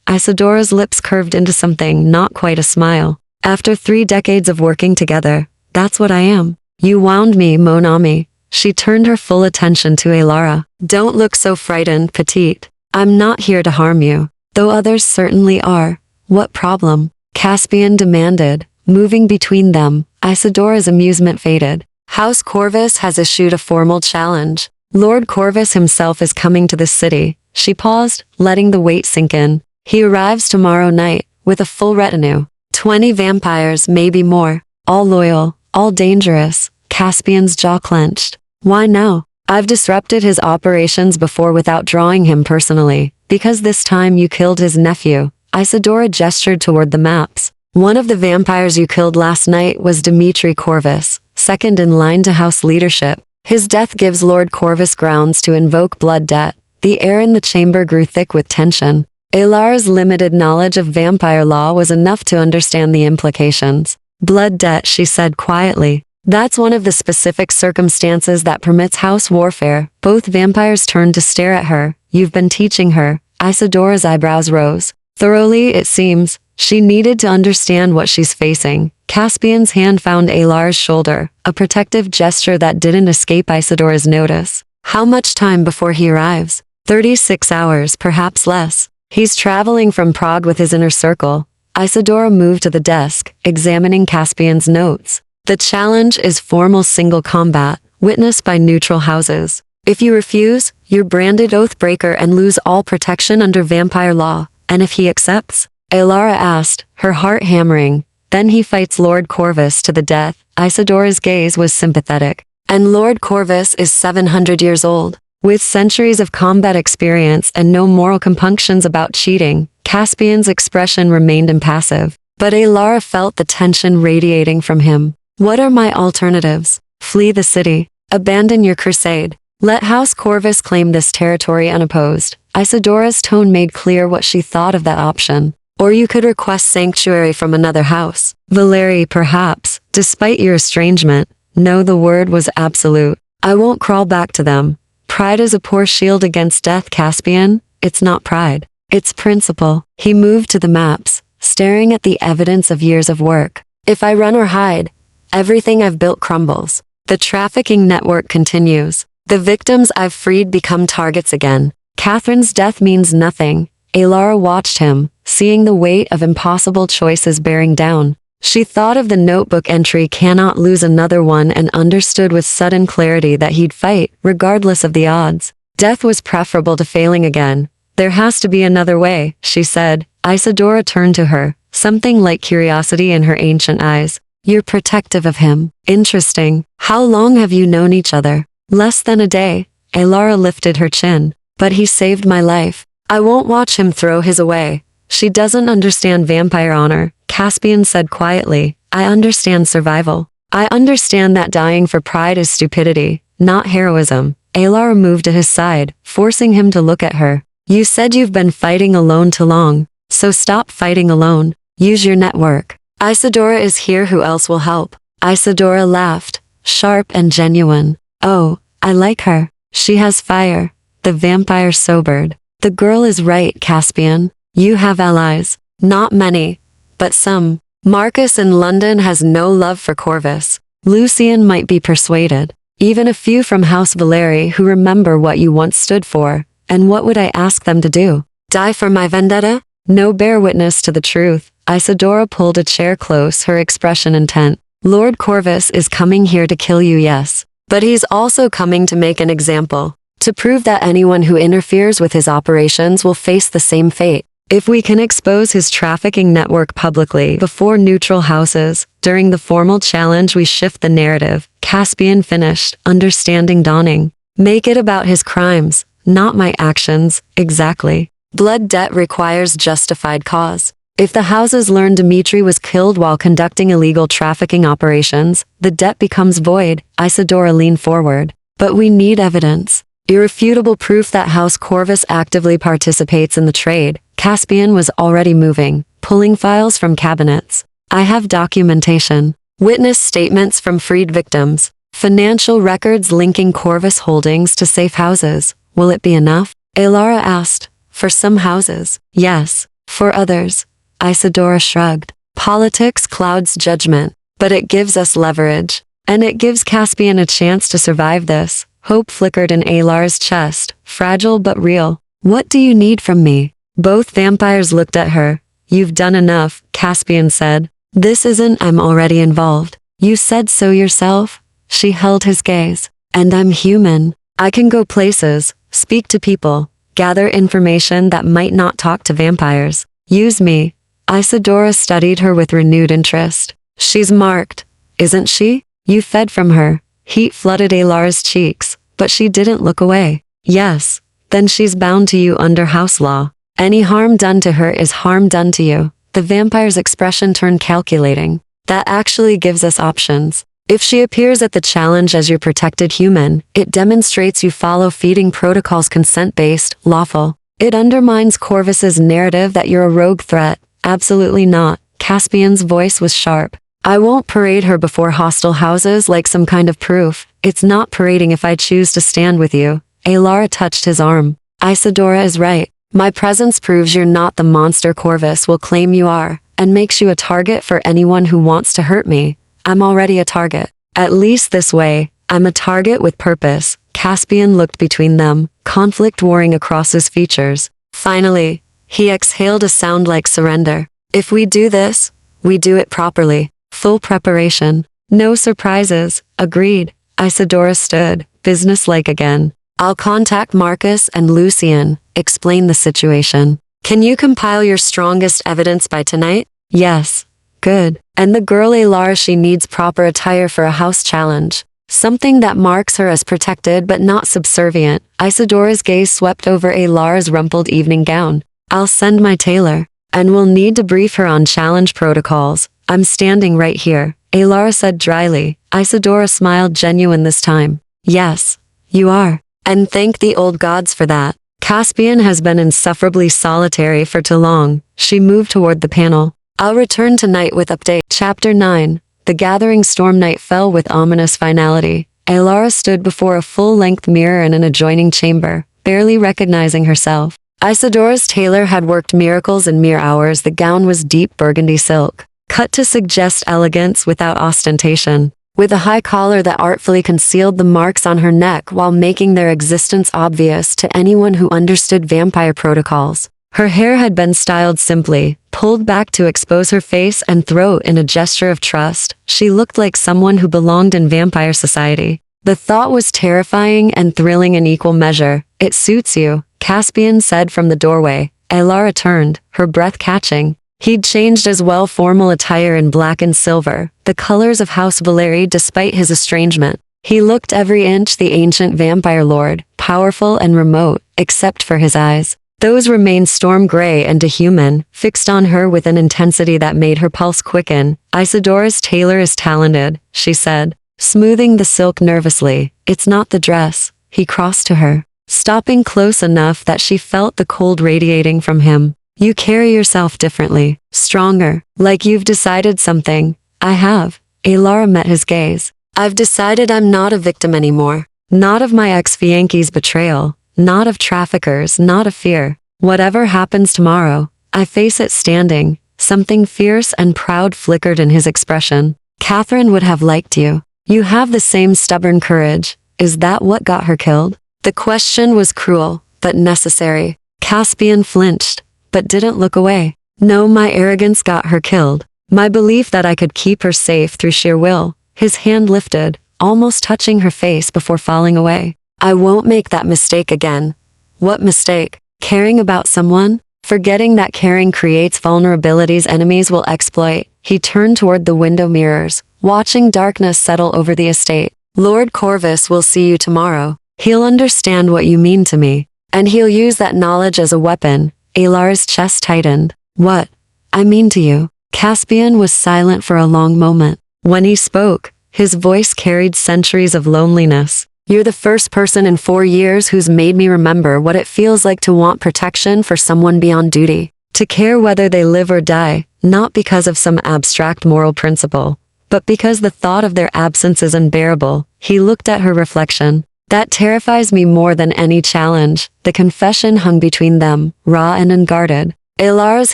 Isadora's lips curved into something not quite a smile. After 3 decades of working together, that's what I am. You wound me, mon ami. She turned her full attention to Alara. Don't look so frightened, petite. I'm not here to harm you, though others certainly are. What problem? Caspian demanded, moving between them. Isadora's amusement faded. House Corvus has issued a formal challenge. Lord Corvus himself is coming to this city. She paused, letting the weight sink in. He arrives tomorrow night, with a full retinue. 20 vampires, maybe more. All loyal, all dangerous. Caspian's jaw clenched. Why now? I've disrupted his operations before without drawing him personally, because this time you killed his nephew. Isadora gestured toward the maps. One of the vampires you killed last night was Dmitri Corvus, second in line to house leadership. His death gives Lord Corvus grounds to invoke blood debt. The air in the chamber grew thick with tension. Alara's limited knowledge of vampire law was enough to understand the implications. Blood debt, she said quietly. That's one of the specific circumstances that permits house warfare. Both vampires turned to stare at her. You've been teaching her. Isadora's eyebrows rose. Thoroughly, it seems. She needed to understand what she's facing. Caspian's hand found Alara's shoulder, a protective gesture that didn't escape Isadora's notice. How much time before he arrives? 36 hours, perhaps less. He's traveling from Prague with his inner circle. Isadora moved to the desk, examining Caspian's notes. The challenge is formal single combat, witnessed by neutral houses. If you refuse, you're branded oathbreaker and lose all protection under vampire law. And if he accepts? Alara asked, her heart hammering. Then he fights Lord Corvus to the death. Isadora's gaze was sympathetic. And Lord Corvus is 700 years old. With centuries of combat experience and no moral compunctions about cheating, Caspian's expression remained impassive. But Alara felt the tension radiating from him. What are my alternatives? Flee the city. Abandon your crusade. Let House Corvus claim this territory unopposed. Isadora's tone made clear what she thought of that option. Or you could request sanctuary from another house. Valeri, perhaps, despite your estrangement. No, the word was absolute. I won't crawl back to them. Pride is a poor shield against death, Caspian. It's not pride. It's principle. He moved to the maps, staring at the evidence of years of work. If I run or hide, everything I've built crumbles. The trafficking network continues. The victims I've freed become targets again. Catherine's death means nothing. Alara watched him, seeing the weight of impossible choices bearing down. She thought of the notebook entry cannot lose another one and understood with sudden clarity that he'd fight, regardless of the odds. Death was preferable to failing again. There has to be another way, she said. Isadora turned to her, something like curiosity in her ancient eyes. You're protective of him. Interesting. How long have you known each other? Less than a day. Alara lifted her chin. But he saved my life. I won't watch him throw his away. She doesn't understand vampire honor, Caspian said quietly. I understand survival. I understand that dying for pride is stupidity, not heroism. Alara moved to his side, forcing him to look at her. You said you've been fighting alone too long, so stop fighting alone. Use your network. Isadora is here, who else will help? Isadora laughed, sharp and genuine. Oh, I like her. She has fire. The vampire sobered. The girl is right, Caspian. You have allies. Not many, but some. Marcus in London has no love for Corvus. Lucian might be persuaded. Even a few from House Valeri who remember what you once stood for. And what would I ask them to do? Die for my vendetta? No, bear witness to the truth. Isadora pulled a chair close, her expression intent. Lord Corvus is coming here to kill you, yes. But he's also coming to make an example. To prove that anyone who interferes with his operations will face the same fate. If we can expose his trafficking network publicly before neutral houses, during the formal challenge we shift the narrative, Caspian finished, understanding dawning. Make it about his crimes, not my actions, exactly. Blood debt requires justified cause. If the houses learn Dmitri was killed while conducting illegal trafficking operations, the debt becomes void. Isadora leaned forward. But we need evidence. Irrefutable proof that House Corvus actively participates in the trade. Caspian was already moving, pulling files from cabinets. I have documentation. Witness statements from freed victims. Financial records linking Corvus holdings to safe houses. Will it be enough? Alara asked. For some houses, yes. For others, Isadora shrugged. Politics clouds judgment, but it gives us leverage. And it gives Caspian a chance to survive this. Hope flickered in Alar's chest, fragile but real. What do you need from me? Both vampires looked at her. You've done enough, Caspian said. This isn't I'm already involved. You said so yourself. She held his gaze. And I'm human. I can go places, speak to people, gather information that might not talk to vampires. Use me. Isadora studied her with renewed interest. She's marked, isn't she? You fed from her. Heat flooded Alar's cheeks, but she didn't look away. Yes. Then she's bound to you under house law. Any harm done to her is harm done to you. The vampire's expression turned calculating. That actually gives us options. If she appears at the challenge as your protected human, it demonstrates you follow feeding protocols consent-based, lawful. It undermines Corvus's narrative that you're a rogue threat. Absolutely not. Caspian's voice was sharp. I won't parade her before hostile houses like some kind of proof. It's not parading if I choose to stand with you. Alara touched his arm. Isadora is right. My presence proves you're not the monster Corvus will claim you are, and makes you a target for anyone who wants to hurt me. I'm already a target. At least this way, I'm a target with purpose. Caspian looked between them, conflict warring across his features. Finally, he exhaled a sound like surrender. If we do this, we do it properly. Full preparation. No surprises. Agreed. Isadora stood, businesslike again. I'll contact Marcus and Lucian, explain the situation. Can you compile your strongest evidence by tonight? Yes. Good. And the girl Alara, she needs proper attire for a house challenge. Something that marks her as protected but not subservient. Isadora's gaze swept over Alara's rumpled evening gown. I'll send my tailor. And we'll need to brief her on challenge protocols. I'm standing right here, Alara said dryly. Isadora smiled, genuine this time. Yes, you are. And thank the old gods for that. Caspian has been insufferably solitary for too long. She moved toward the panel. I'll return tonight with update. Chapter 9. The gathering storm night fell with ominous finality. Alara stood before a full-length mirror in an adjoining chamber, barely recognizing herself. Isadora's tailor had worked miracles in mere hours. The gown was deep burgundy silk, cut to suggest elegance without ostentation, with a high collar that artfully concealed the marks on her neck while making their existence obvious to anyone who understood vampire protocols. Her hair had been styled simply, pulled back to expose her face and throat in a gesture of trust. She looked like someone who belonged in vampire society. The thought was terrifying and thrilling in equal measure. It suits you, Caspian said from the doorway. Alara turned, her breath catching. He'd changed as well, formal attire in black and silver, the colors of House Valeri despite his estrangement. He looked every inch the ancient vampire lord, powerful and remote, except for his eyes. Those remained storm gray and dehuman, fixed on her with an intensity that made her pulse quicken. Isadora's tailor is talented, she said, smoothing the silk nervously. It's not the dress. He crossed to her, stopping close enough that she felt the cold radiating from him. You carry yourself differently, stronger, like you've decided something. I have. Alara met his gaze. I've decided I'm not a victim anymore. Not of my ex-fiance's betrayal. Not of traffickers, not of fear. Whatever happens tomorrow, I face it standing. Something fierce and proud flickered in his expression. Catherine would have liked you. You have the same stubborn courage. Is that what got her killed? The question was cruel, but necessary. Caspian flinched, but didn't look away. No, my arrogance got her killed. My belief that I could keep her safe through sheer will. His hand lifted, almost touching her face before falling away. I won't make that mistake again. What mistake? Caring about someone? Forgetting that caring creates vulnerabilities enemies will exploit. He turned toward the window mirrors, watching darkness settle over the estate. Lord Corvus will see you tomorrow. He'll understand what you mean to me, and he'll use that knowledge as a weapon. Alara's chest tightened. What? I mean to you. Caspian was silent for a long moment. When he spoke, his voice carried centuries of loneliness. You're the first person in 4 years who's made me remember what it feels like to want protection for someone beyond duty. To care whether they live or die, not because of some abstract moral principle, but because the thought of their absence is unbearable. He looked at her reflection. That terrifies me more than any challenge. The confession hung between them, raw and unguarded. Elara's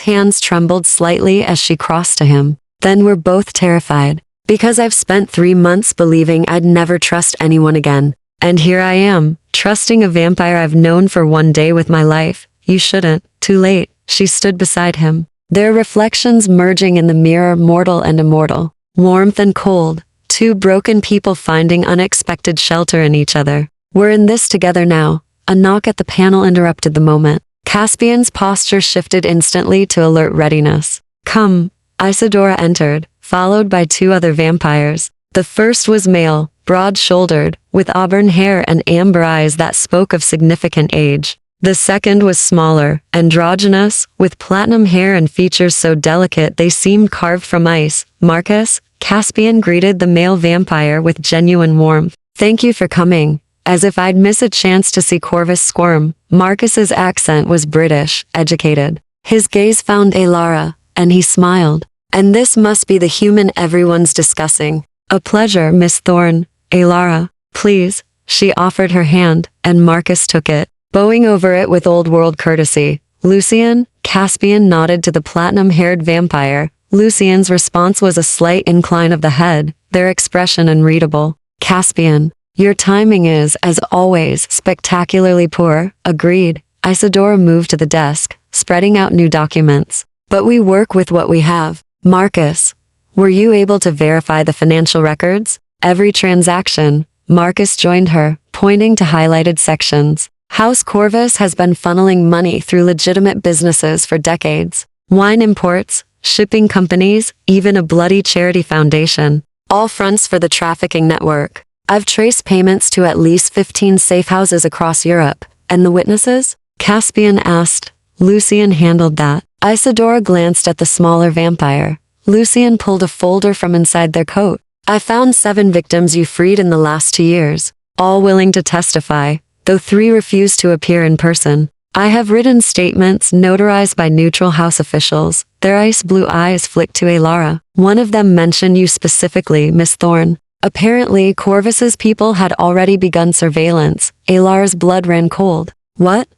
hands trembled slightly as she crossed to him. Then we're both terrified. Because I've spent 3 months believing I'd never trust anyone again. And here I am, trusting a vampire I've known for one day with my life. You shouldn't. Too late. She stood beside him. Their reflections merging in the mirror, mortal and immortal. Warmth and cold. Two broken people finding unexpected shelter in each other. We're in this together now. A knock at the panel interrupted the moment. Caspian's posture shifted instantly to alert readiness. Come. Isadora entered, followed by 2 other vampires. The first was male, broad-shouldered, with auburn hair and amber eyes that spoke of significant age. The second was smaller, androgynous, with platinum hair and features so delicate they seemed carved from ice. Marcus, Caspian greeted the male vampire with genuine warmth. Thank you for coming. As if I'd miss a chance to see Corvus squirm. Marcus's accent was British, educated. His gaze found Elara, and he smiled. And this must be the human everyone's discussing. A pleasure, Miss Thorne. Elara, please. She offered her hand, and Marcus took it, bowing over it with old-world courtesy. Lucian? Caspian nodded to the platinum-haired vampire. Lucian's response was a slight incline of the head, their expression unreadable. Caspian, your timing is, as always, spectacularly poor. Agreed. Isadora moved to the desk, spreading out new documents. But we work with what we have. Marcus, were you able to verify the financial records? Every transaction. Marcus joined her, pointing to highlighted sections. House Corvus has been funneling money through legitimate businesses for decades. Wine imports, shipping companies, even a bloody charity foundation. All fronts for the trafficking network. I've traced payments to at least 15 safe houses across Europe. And the witnesses? Caspian asked. Lucian handled that. Isadora glanced at the smaller vampire. Lucian pulled a folder from inside their coat. I found 7 victims you freed in the last 2 years, all willing to testify, though 3 refused to appear in person. I have written statements notarized by neutral house officials. Their ice blue eyes flicked to Elara. One of them mentioned you specifically, Miss Thorne. Apparently, Corvus's people had already begun surveillance. Elara's blood ran cold. What?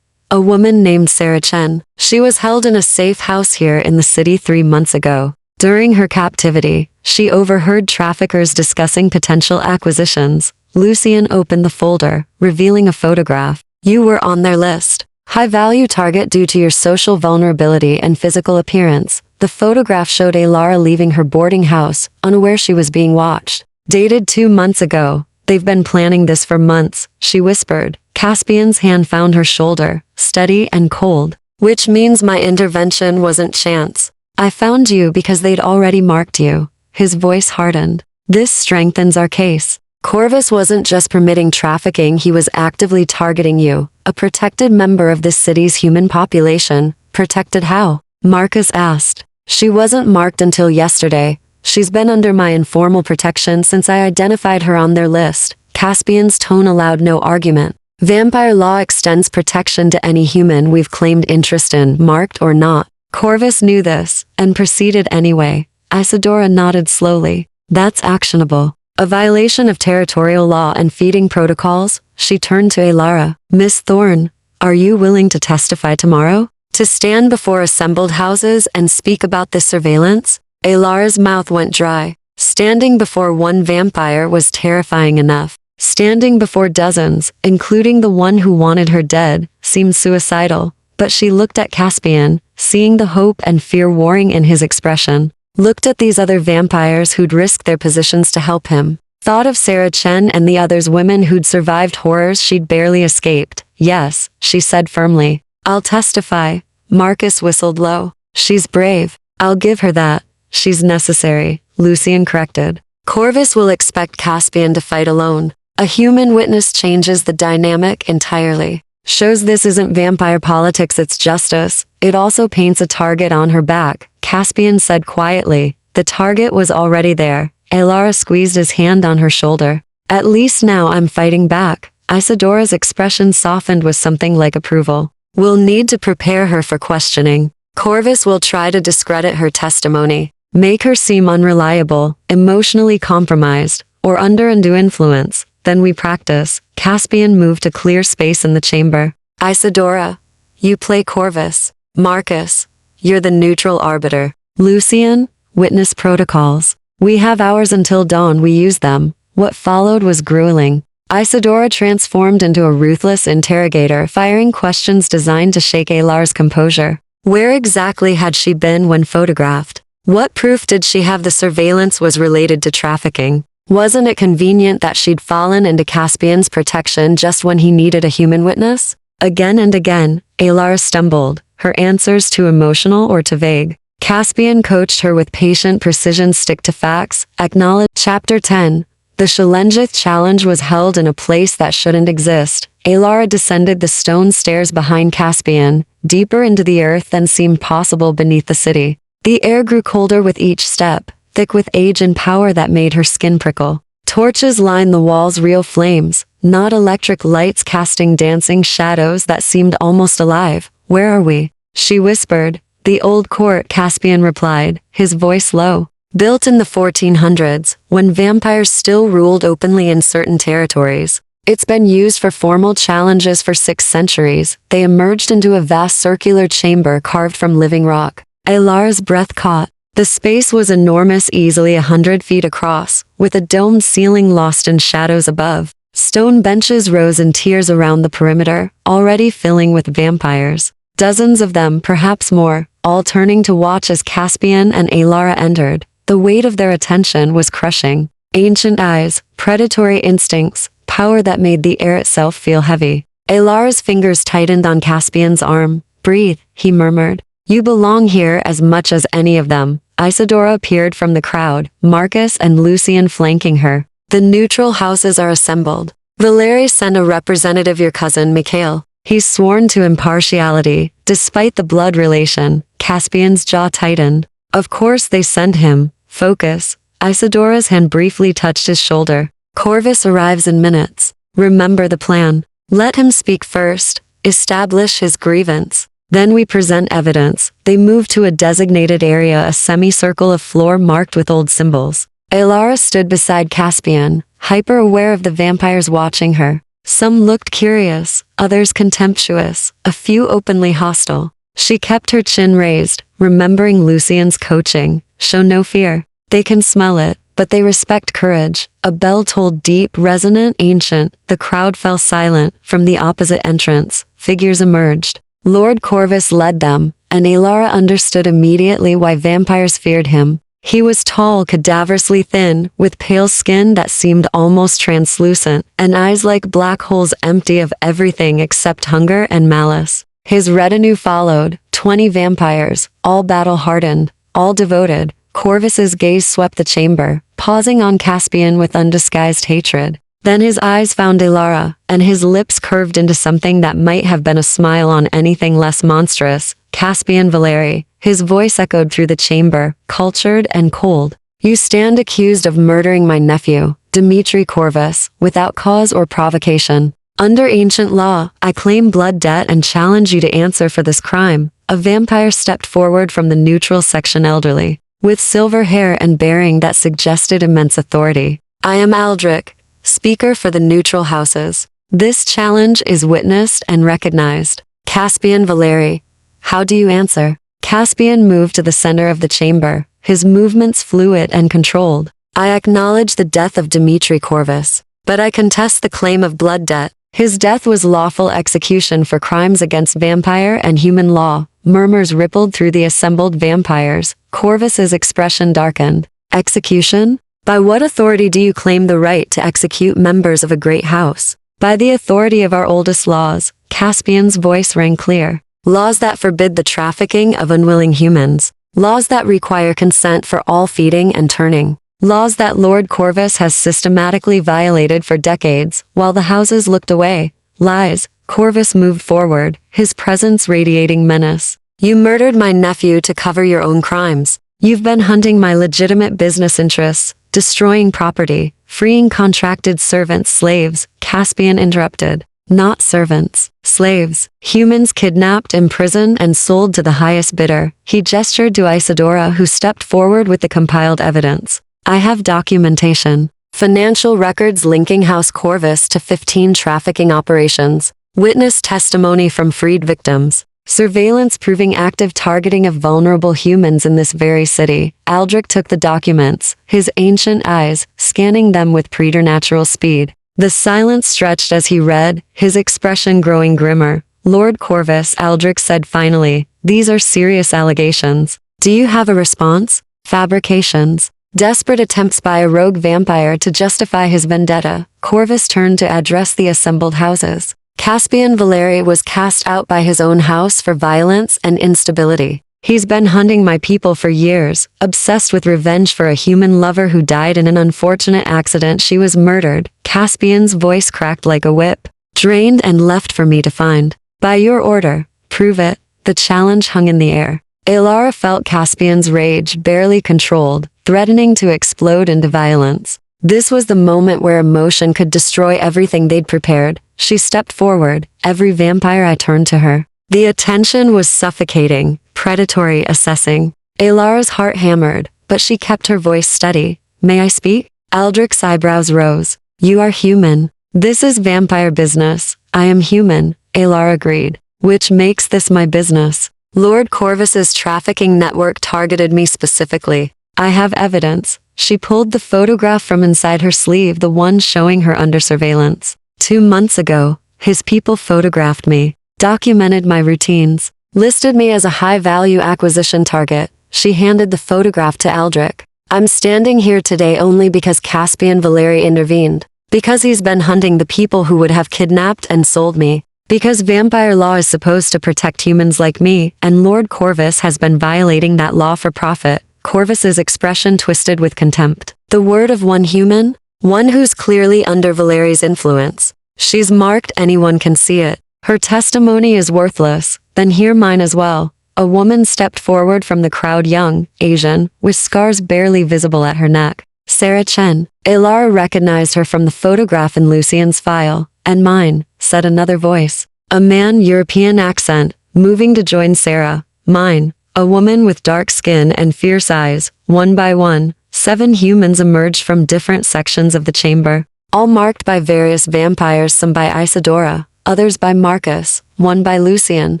A woman named Sarah Chen. She was held in a safe house here in the city 3 months ago. During her captivity, she overheard traffickers discussing potential acquisitions. Lucian opened the folder, revealing a photograph. You were on their list. High-value target due to your social vulnerability and physical appearance. The photograph showed Elara leaving her boarding house, unaware she was being watched. Dated 2 months ago. They've been planning this for months, she whispered. Caspian's hand found her shoulder, steady and cold. Which means my intervention wasn't chance. I found you because they'd already marked you. His voice hardened. This strengthens our case. Corvus wasn't just permitting trafficking, he was actively targeting you, a protected member of this city's human population. Protected how? Marcus asked. She wasn't marked until yesterday. She's been under my informal protection since I identified her on their list. Caspian's tone allowed no argument. Vampire law extends protection to any human we've claimed interest in, marked or not. Corvus knew this, and proceeded anyway. Isadora nodded slowly. That's actionable. A violation of territorial law and feeding protocols. She turned to Elara. Miss Thorne, are you willing to testify tomorrow? To stand before assembled houses and speak about this surveillance? Elara's mouth went dry. Standing before one vampire was terrifying enough. Standing before dozens, including the one who wanted her dead, seemed suicidal. But she looked at Caspian, seeing the hope and fear warring in his expression. Looked at these other vampires who'd risked their positions to help him. Thought of Sarah Chen and the others, women who'd survived horrors she'd barely escaped. Yes, she said firmly. I'll testify. Marcus whistled low. She's brave. I'll give her that. She's necessary, Lucian corrected. Corvus will expect Caspian to fight alone. A human witness changes the dynamic entirely. Shows this isn't vampire politics, it's justice. It also paints a target on her back, Caspian said quietly. The target was already there. Elara squeezed his hand on her shoulder. At least now I'm fighting back. Isadora's expression softened with something like approval. We'll need to prepare her for questioning. Corvus will try to discredit her testimony. Make her seem unreliable, emotionally compromised, or under undue influence. Then we practice. Caspian moved to clear space in the chamber. Isadora, you play Corvus. Marcus, you're the neutral arbiter. Lucian, witness protocols. We have hours until dawn, we use them. What followed was grueling. Isadora transformed into a ruthless interrogator, firing questions designed to shake Alar's composure. Where exactly had she been when photographed? What proof did she have the surveillance was related to trafficking? Wasn't it convenient that she'd fallen into Caspian's protection just when he needed a human witness? Again and again, Alar stumbled, her answers too emotional or too vague. Caspian coached her with patient precision. Stick to facts, acknowledge. Chapter 10. The Shalengith challenge was held in a place that shouldn't exist. Alara descended the stone stairs behind Caspian, deeper into the earth than seemed possible beneath the city. The air grew colder with each step, thick with age and power that made her skin prickle. Torches lined the walls, real flames, not electric lights casting dancing shadows that seemed almost alive. Where are we? She whispered. The old court, Caspian replied, his voice low. Built in the 1400s, when vampires still ruled openly in certain territories. It's been used for formal challenges for 6 centuries. They emerged into a vast circular chamber carved from living rock. Alar's breath caught. The space was enormous, easily 100 feet across, with a domed ceiling lost in shadows above. Stone benches rose in tiers around the perimeter, already filling with vampires. Dozens of them, perhaps more, all turning to watch as Caspian and Alara entered. The weight of their attention was crushing. Ancient eyes, predatory instincts, power that made the air itself feel heavy. Alara's fingers tightened on Caspian's arm. Breathe, he murmured. You belong here as much as any of them. Isadora appeared from the crowd, Marcus and Lucian flanking her. The neutral houses are assembled. Valeri sent a representative, your cousin, Mikhail. He's sworn to impartiality, despite the blood relation. Caspian's jaw tightened. Of course they send him. Focus. Isadora's hand briefly touched his shoulder. Corvus arrives in minutes. Remember the plan. Let him speak first. Establish his grievance. Then we present evidence. They moved to a designated area, a semicircle of floor marked with old symbols. Alara stood beside Caspian, hyper-aware of the vampires watching her. Some looked curious, others contemptuous, a few openly hostile. She kept her chin raised, remembering Lucian's coaching. Show no fear. They can smell it, but they respect courage. A bell tolled deep, resonant, ancient. The crowd fell silent. From the opposite entrance, figures emerged. Lord Corvus led them, and Alara understood immediately why vampires feared him. He was tall, cadaverously thin, with pale skin that seemed almost translucent, and eyes like black holes empty of everything except hunger and malice. His retinue followed, 20 vampires, all battle-hardened, all devoted. Corvus's gaze swept the chamber, pausing on Caspian with undisguised hatred. Then his eyes found Alara, and his lips curved into something that might have been a smile on anything less monstrous. Caspian Valeri. His voice echoed through the chamber, cultured and cold. You stand accused of murdering my nephew, Dmitri Corvus, without cause or provocation. Under ancient law, I claim blood debt and challenge you to answer for this crime. A vampire stepped forward from the neutral section, elderly, with silver hair and bearing that suggested immense authority. I am Aldrich, speaker for the neutral houses. This challenge is witnessed and recognized. Caspian Valeri. How do you answer? Caspian moved to the center of the chamber, his movements fluid and controlled. I acknowledge the death of Dmitri Corvus, but I contest the claim of blood debt. His death was lawful execution for crimes against vampire and human law. Murmurs rippled through the assembled vampires. Corvus's expression darkened. Execution? By what authority do you claim the right to execute members of a great house? By the authority of our oldest laws. Caspian's voice rang clear. Laws that forbid the trafficking of unwilling humans. Laws that require consent for all feeding and turning. Laws that Lord Corvus has systematically violated for decades, while the houses looked away. Lies. Corvus moved forward, his presence radiating menace. You murdered my nephew to cover your own crimes. You've been hunting my legitimate business interests, destroying property, freeing contracted servants, slaves. Caspian interrupted. Not servants, slaves, humans kidnapped, imprisoned, and sold to the highest bidder. He gestured to Isadora, who stepped forward with the compiled evidence. I have documentation. Financial records linking House Corvus to 15 trafficking operations. Witness testimony from freed victims. Surveillance proving active targeting of vulnerable humans in this very city. Aldrich took the documents, his ancient eyes scanning them with preternatural speed. The silence stretched as he read, his expression growing grimmer. Lord Corvus, Aldrich said finally, these are serious allegations. Do you have a response? Fabrications. Desperate attempts by a rogue vampire to justify his vendetta. Corvus turned to address the assembled houses. Caspian Valeri was cast out by his own house for violence and instability. He's been hunting my people for years, obsessed with revenge for a human lover who died in an unfortunate accident. She was murdered. Caspian's voice cracked like a whip. Drained and left for me to find. By your order, prove it. The challenge hung in the air. Alara felt Caspian's rage barely controlled, threatening to explode into violence. This was the moment where emotion could destroy everything they'd prepared. She stepped forward, every vampire eye turned to her. The attention was suffocating, predatory, assessing. Alara's heart hammered, but she kept her voice steady. May I speak? Aldrich's eyebrows rose. You are human. This is vampire business. I am human, Alara agreed. Which makes this my business. Lord Corvus's trafficking network targeted me specifically. I have evidence. She pulled the photograph from inside her sleeve, the one showing her under surveillance. 2 months ago, his people photographed me, documented my routines, listed me as a high-value acquisition target. She handed the photograph to Aldrich. I'm standing here today only because Caspian Valeri intervened, because he's been hunting the people who would have kidnapped and sold me, because vampire law is supposed to protect humans like me, and Lord Corvus has been violating that law for profit. Corvus's expression twisted with contempt. The word of one human? One who's clearly under Valeri's influence. She's marked, anyone can see it. Her testimony is worthless, then hear mine as well. A woman stepped forward from the crowd, young, Asian, with scars barely visible at her neck. Sarah Chen. Alara recognized her from the photograph in Lucian's file. And mine, said another voice. A man, European accent, moving to join Sarah. Mine. A woman with dark skin and fierce eyes. One by one, 7 humans emerged from different sections of the chamber, all marked by various vampires, some by Isadora, others by Marcus, one by Lucian,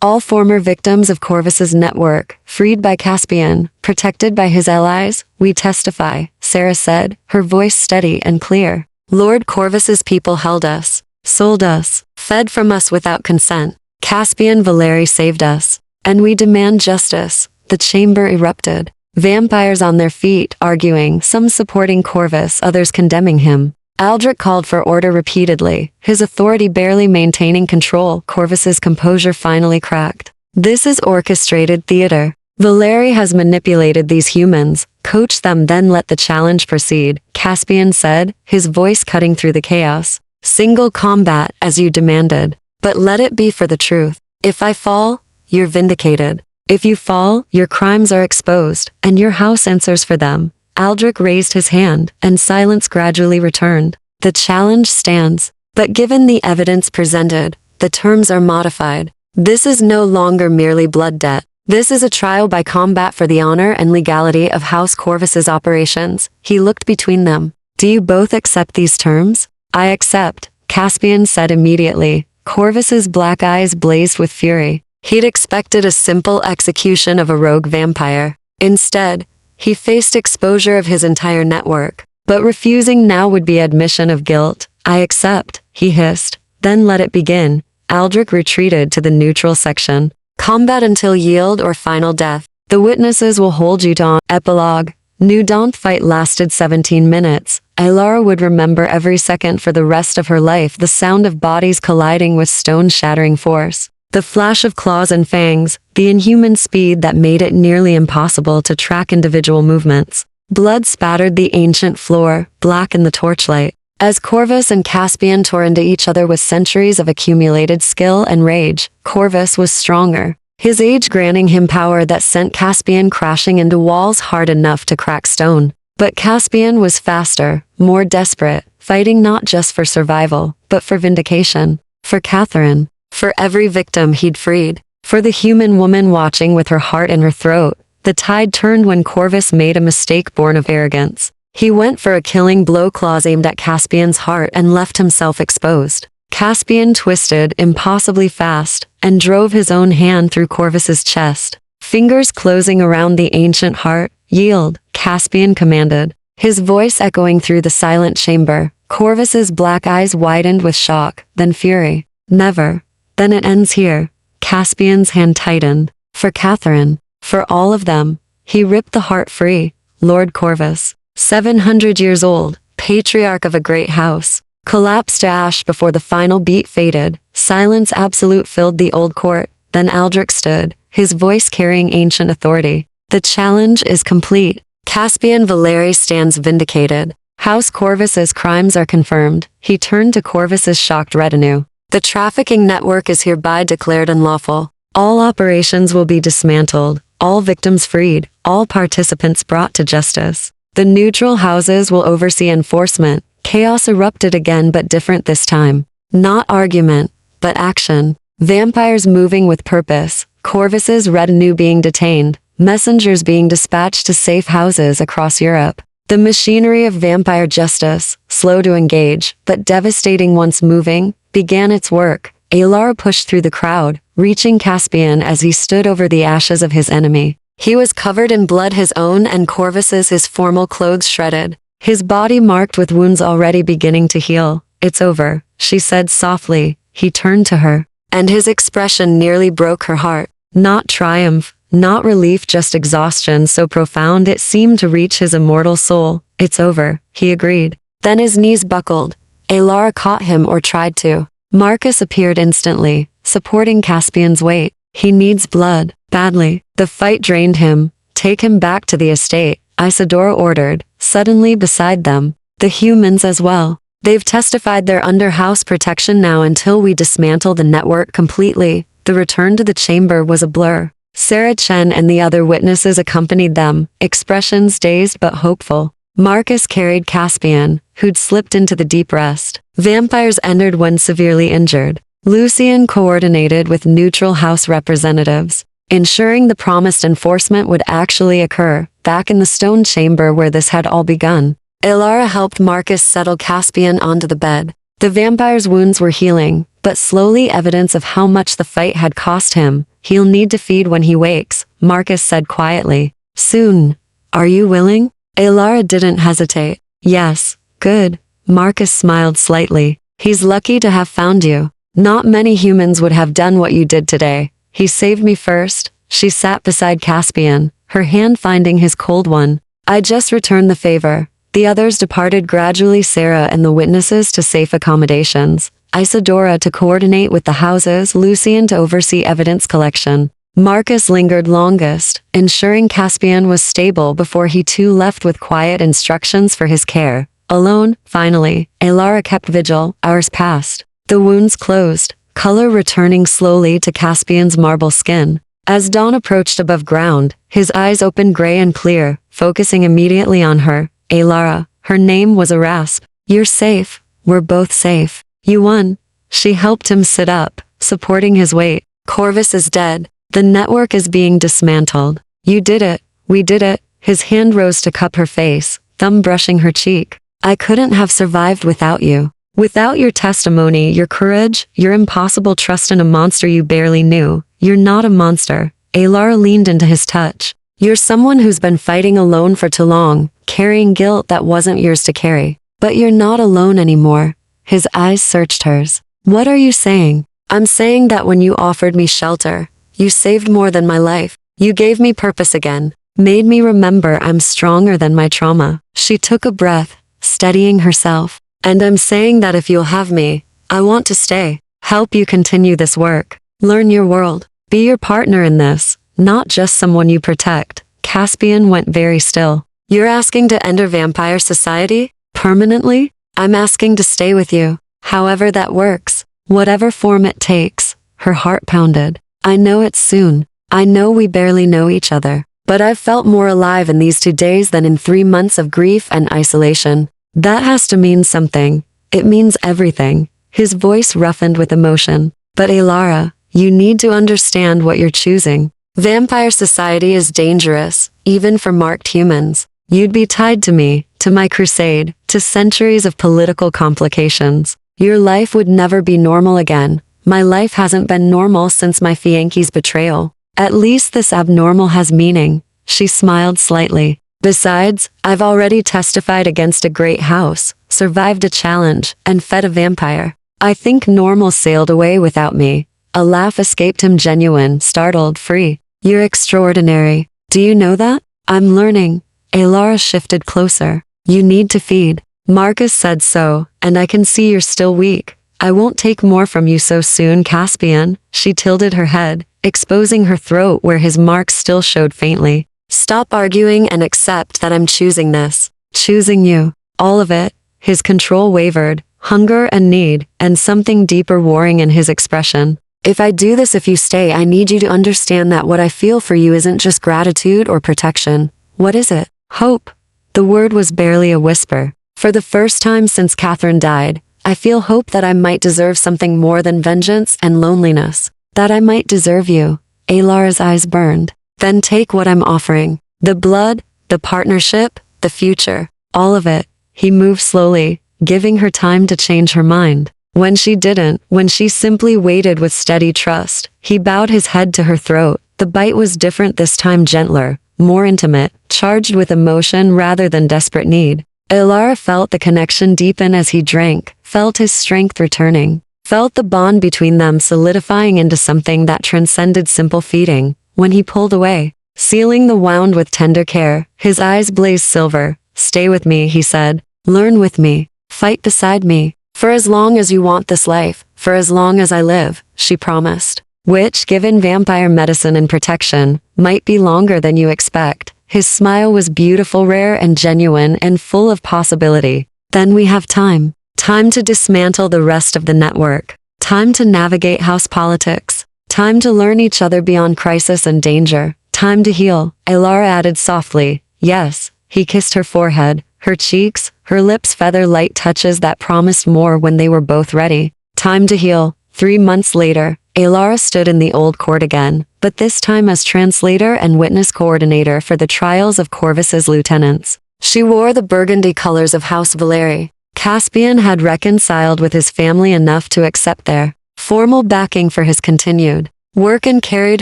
all former victims of Corvus's network, freed by Caspian, protected by his allies. We testify, Sarah said, her voice steady and clear. Lord Corvus's people held us, sold us, fed from us without consent. Caspian Valeri saved us. And we demand justice. The chamber erupted. Vampires on their feet, arguing, some supporting Corvus, others condemning him. Aldrich called for order repeatedly, his authority barely maintaining control. Corvus's composure finally cracked. This is orchestrated theater. Valeri has manipulated these humans, coached them, then let the challenge proceed, Caspian said, his voice cutting through the chaos. Single combat, as you demanded. But let it be for the truth. If I fall, you're vindicated. If you fall, your crimes are exposed, and your house answers for them. Aldrich raised his hand, and silence gradually returned. The challenge stands, but given the evidence presented, the terms are modified. This is no longer merely blood debt. This is a trial by combat for the honor and legality of House Corvus's operations. He looked between them. Do you both accept these terms? I accept, Caspian said immediately. Corvus's black eyes blazed with fury. He'd expected a simple execution of a rogue vampire. Instead, he faced exposure of his entire network. But refusing now would be admission of guilt. I accept, he hissed. Then let it begin. Aldrich retreated to the neutral section. Combat until yield or final death. The witnesses will hold you to Epilogue. New Dawn fight lasted 17 minutes. Alara would remember every second for the rest of her life, the sound of bodies colliding with stone-shattering force. The flash of claws and fangs, the inhuman speed that made it nearly impossible to track individual movements. Blood spattered the ancient floor, black in the torchlight. As Corvus and Caspian tore into each other with centuries of accumulated skill and rage, Corvus was stronger, his age granting him power that sent Caspian crashing into walls hard enough to crack stone. But Caspian was faster, more desperate, fighting not just for survival, but for vindication. For Catherine. For every victim he'd freed. For the human woman watching with her heart in her throat. The tide turned when Corvus made a mistake born of arrogance. He went for a killing blow, claws aimed at Caspian's heart, and left himself exposed. Caspian twisted, impossibly fast, and drove his own hand through Corvus's chest. Fingers closing around the ancient heart. Yield, Caspian commanded, his voice echoing through the silent chamber. Corvus's black eyes widened with shock, then fury. Never. Then it ends here. Caspian's hand tightened. For Catherine. For all of them. He ripped the heart free. Lord Corvus, 700 years old, patriarch of a great house, collapsed to ash before the final beat faded. Silence absolute filled the old court. Then Aldrich stood, his voice carrying ancient authority. The challenge is complete. Caspian Valeri stands vindicated. House Corvus's crimes are confirmed. He turned to Corvus's shocked retinue. The trafficking network is hereby declared unlawful. All operations will be dismantled, all victims freed, all participants brought to justice. The neutral houses will oversee enforcement. Chaos erupted again, but different this time. Not argument, but action. Vampires moving with purpose. Corvus's retinue being detained. Messengers being dispatched to safe houses across Europe. The machinery of vampire justice, slow to engage, but devastating once moving, began its work. Alara pushed through the crowd, reaching Caspian as he stood over the ashes of his enemy. He was covered in blood, his own and Corvus's, his formal clothes shredded, his body marked with wounds already beginning to heal. It's over, she said softly. He turned to her, and his expression nearly broke her heart. Not triumph, not relief, just exhaustion so profound it seemed to reach his immortal soul. It's over, he agreed. Then his knees buckled. Alara caught him, or tried to. Marcus appeared instantly, supporting Caspian's weight. He needs blood, badly. The fight drained him. Take him back to the estate, Isidora ordered. Suddenly beside them, the humans as well. They've testified they're under house protection now until we dismantle the network completely. The return to the chamber was a blur. Sarah Chen and the other witnesses accompanied them, expressions dazed but hopeful. Marcus carried Caspian, who'd slipped into the deep rest. Vampires entered when severely injured. Lucian coordinated with neutral house representatives, ensuring the promised enforcement would actually occur. Back in the stone chamber where this had all begun, Alara helped Marcus settle Caspian onto the bed. The vampire's wounds were healing, but slowly, evidence of how much the fight had cost him. He'll need to feed when he wakes, Marcus said quietly. Soon. Are you willing? Alara didn't hesitate. Yes. Good. Marcus smiled slightly. He's lucky to have found you. Not many humans would have done what you did today. He saved me first. She sat beside Caspian, her hand finding his cold one. I just returned the favor. The others departed gradually, Sarah and the witnesses to safe accommodations, Isidora to coordinate with the houses, Lucian to oversee evidence collection. Marcus lingered longest, ensuring Caspian was stable before he too left with quiet instructions for his care. Alone, finally, Alara kept vigil. Hours passed. The wounds closed, color returning slowly to Caspian's marble skin. As dawn approached above ground, his eyes opened gray and clear, focusing immediately on her. Alara, her name was a rasp. You're safe. We're both safe. You won. She helped him sit up, supporting his weight. Corvus is dead. The network is being dismantled. You did it. We did it. His hand rose to cup her face, thumb brushing her cheek. I couldn't have survived without you. Without your testimony, your courage, your impossible trust in a monster you barely knew. You're not a monster. Alara leaned into his touch. You're someone who's been fighting alone for too long, carrying guilt that wasn't yours to carry. But you're not alone anymore. His eyes searched hers. What are you saying? I'm saying that when you offered me shelter, you saved more than my life. You gave me purpose again, made me remember I'm stronger than my trauma. She took a breath, steadying herself. And I'm saying that if you'll have me, I want to stay, help you continue this work, learn your world, be your partner in this, not just someone you protect. Caspian went very still. You're asking to enter vampire society? Permanently? I'm asking to stay with you, however that works, whatever form it takes. Her heart pounded. I know it's soon. I know we barely know each other, but I've felt more alive in these 2 days than in 3 months of grief and isolation. That has to mean something. It means everything. His voice roughened with emotion. But Alara, you need to understand what you're choosing. Vampire society is dangerous, even for marked humans. You'd be tied to me, to my crusade, to centuries of political complications. Your life would never be normal again. My life hasn't been normal since my fianki's betrayal. At least this abnormal has meaning. She smiled slightly. Besides, I've already testified against a great house, survived a challenge, and fed a vampire. I think normal sailed away without me. A laugh escaped him, genuine, startled, free. You're extraordinary. Do you know that? I'm learning. Alara shifted closer. You need to feed. Marcus said so, and I can see you're still weak. I won't take more from you so soon, Caspian. She tilted her head, exposing her throat where his marks still showed faintly. Stop arguing and accept that I'm choosing this. Choosing you. All of it. His control wavered, hunger and need, and something deeper warring in his expression. If I do this, if you stay, I need you to understand that what I feel for you isn't just gratitude or protection. What is it? Hope. The word was barely a whisper. For the first time since Catherine died, I feel hope that I might deserve something more than vengeance and loneliness. That I might deserve you. Alara's eyes burned. Then take what I'm offering. The blood, the partnership, the future. All of it. He moved slowly, giving her time to change her mind. When she didn't, when she simply waited with steady trust, he bowed his head to her throat. The bite was different this time, gentler, more intimate, charged with emotion rather than desperate need. Alara felt the connection deepen as he drank, felt his strength returning, felt the bond between them solidifying into something that transcended simple feeding. When he pulled away, sealing the wound with tender care, his eyes blazed silver. Stay with me, he said. Learn with me. Fight beside me. For as long as you want this life, for as long as I live, she promised. Which, given vampire medicine and protection, might be longer than you expect. His smile was beautiful, rare and genuine, and full of possibility. Then we have time. Time to dismantle the rest of the network. Time to navigate house politics. Time to learn each other beyond crisis and danger. Time to heal, Alara added softly. Yes. He kissed her forehead, her cheeks, her lips, feather light touches that promised more when they were both ready. Time to heal. 3 months later, Alara stood in the old court again, but this time as translator and witness coordinator for the trials of Corvus's lieutenants. She wore the burgundy colors of House Valeri. Caspian had reconciled with his family enough to accept their formal backing for his continued work and carried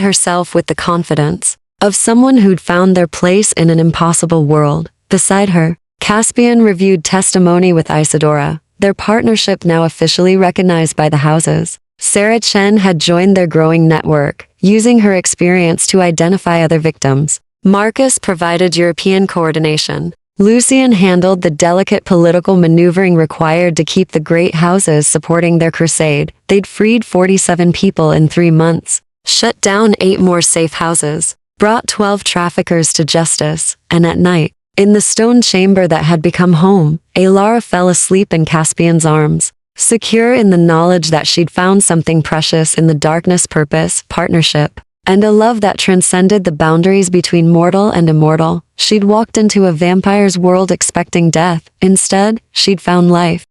herself with the confidence of someone who'd found their place in an impossible world. Beside her, Caspian reviewed testimony with Isadora, their partnership now officially recognized by the houses. Sarah Chen had joined their growing network, using her experience to identify other victims. Marcus provided European coordination. Lucian handled the delicate political maneuvering required to keep the great houses supporting their crusade. They'd freed 47 people in 3 months, shut down 8 more safe houses, brought 12 traffickers to justice, and at night, in the stone chamber that had become home, Alara fell asleep in Caspian's arms, secure in the knowledge that she'd found something precious in the darkness, purpose, partnership, and a love that transcended the boundaries between mortal and immortal. She'd walked into a vampire's world expecting death. Instead, she'd found life.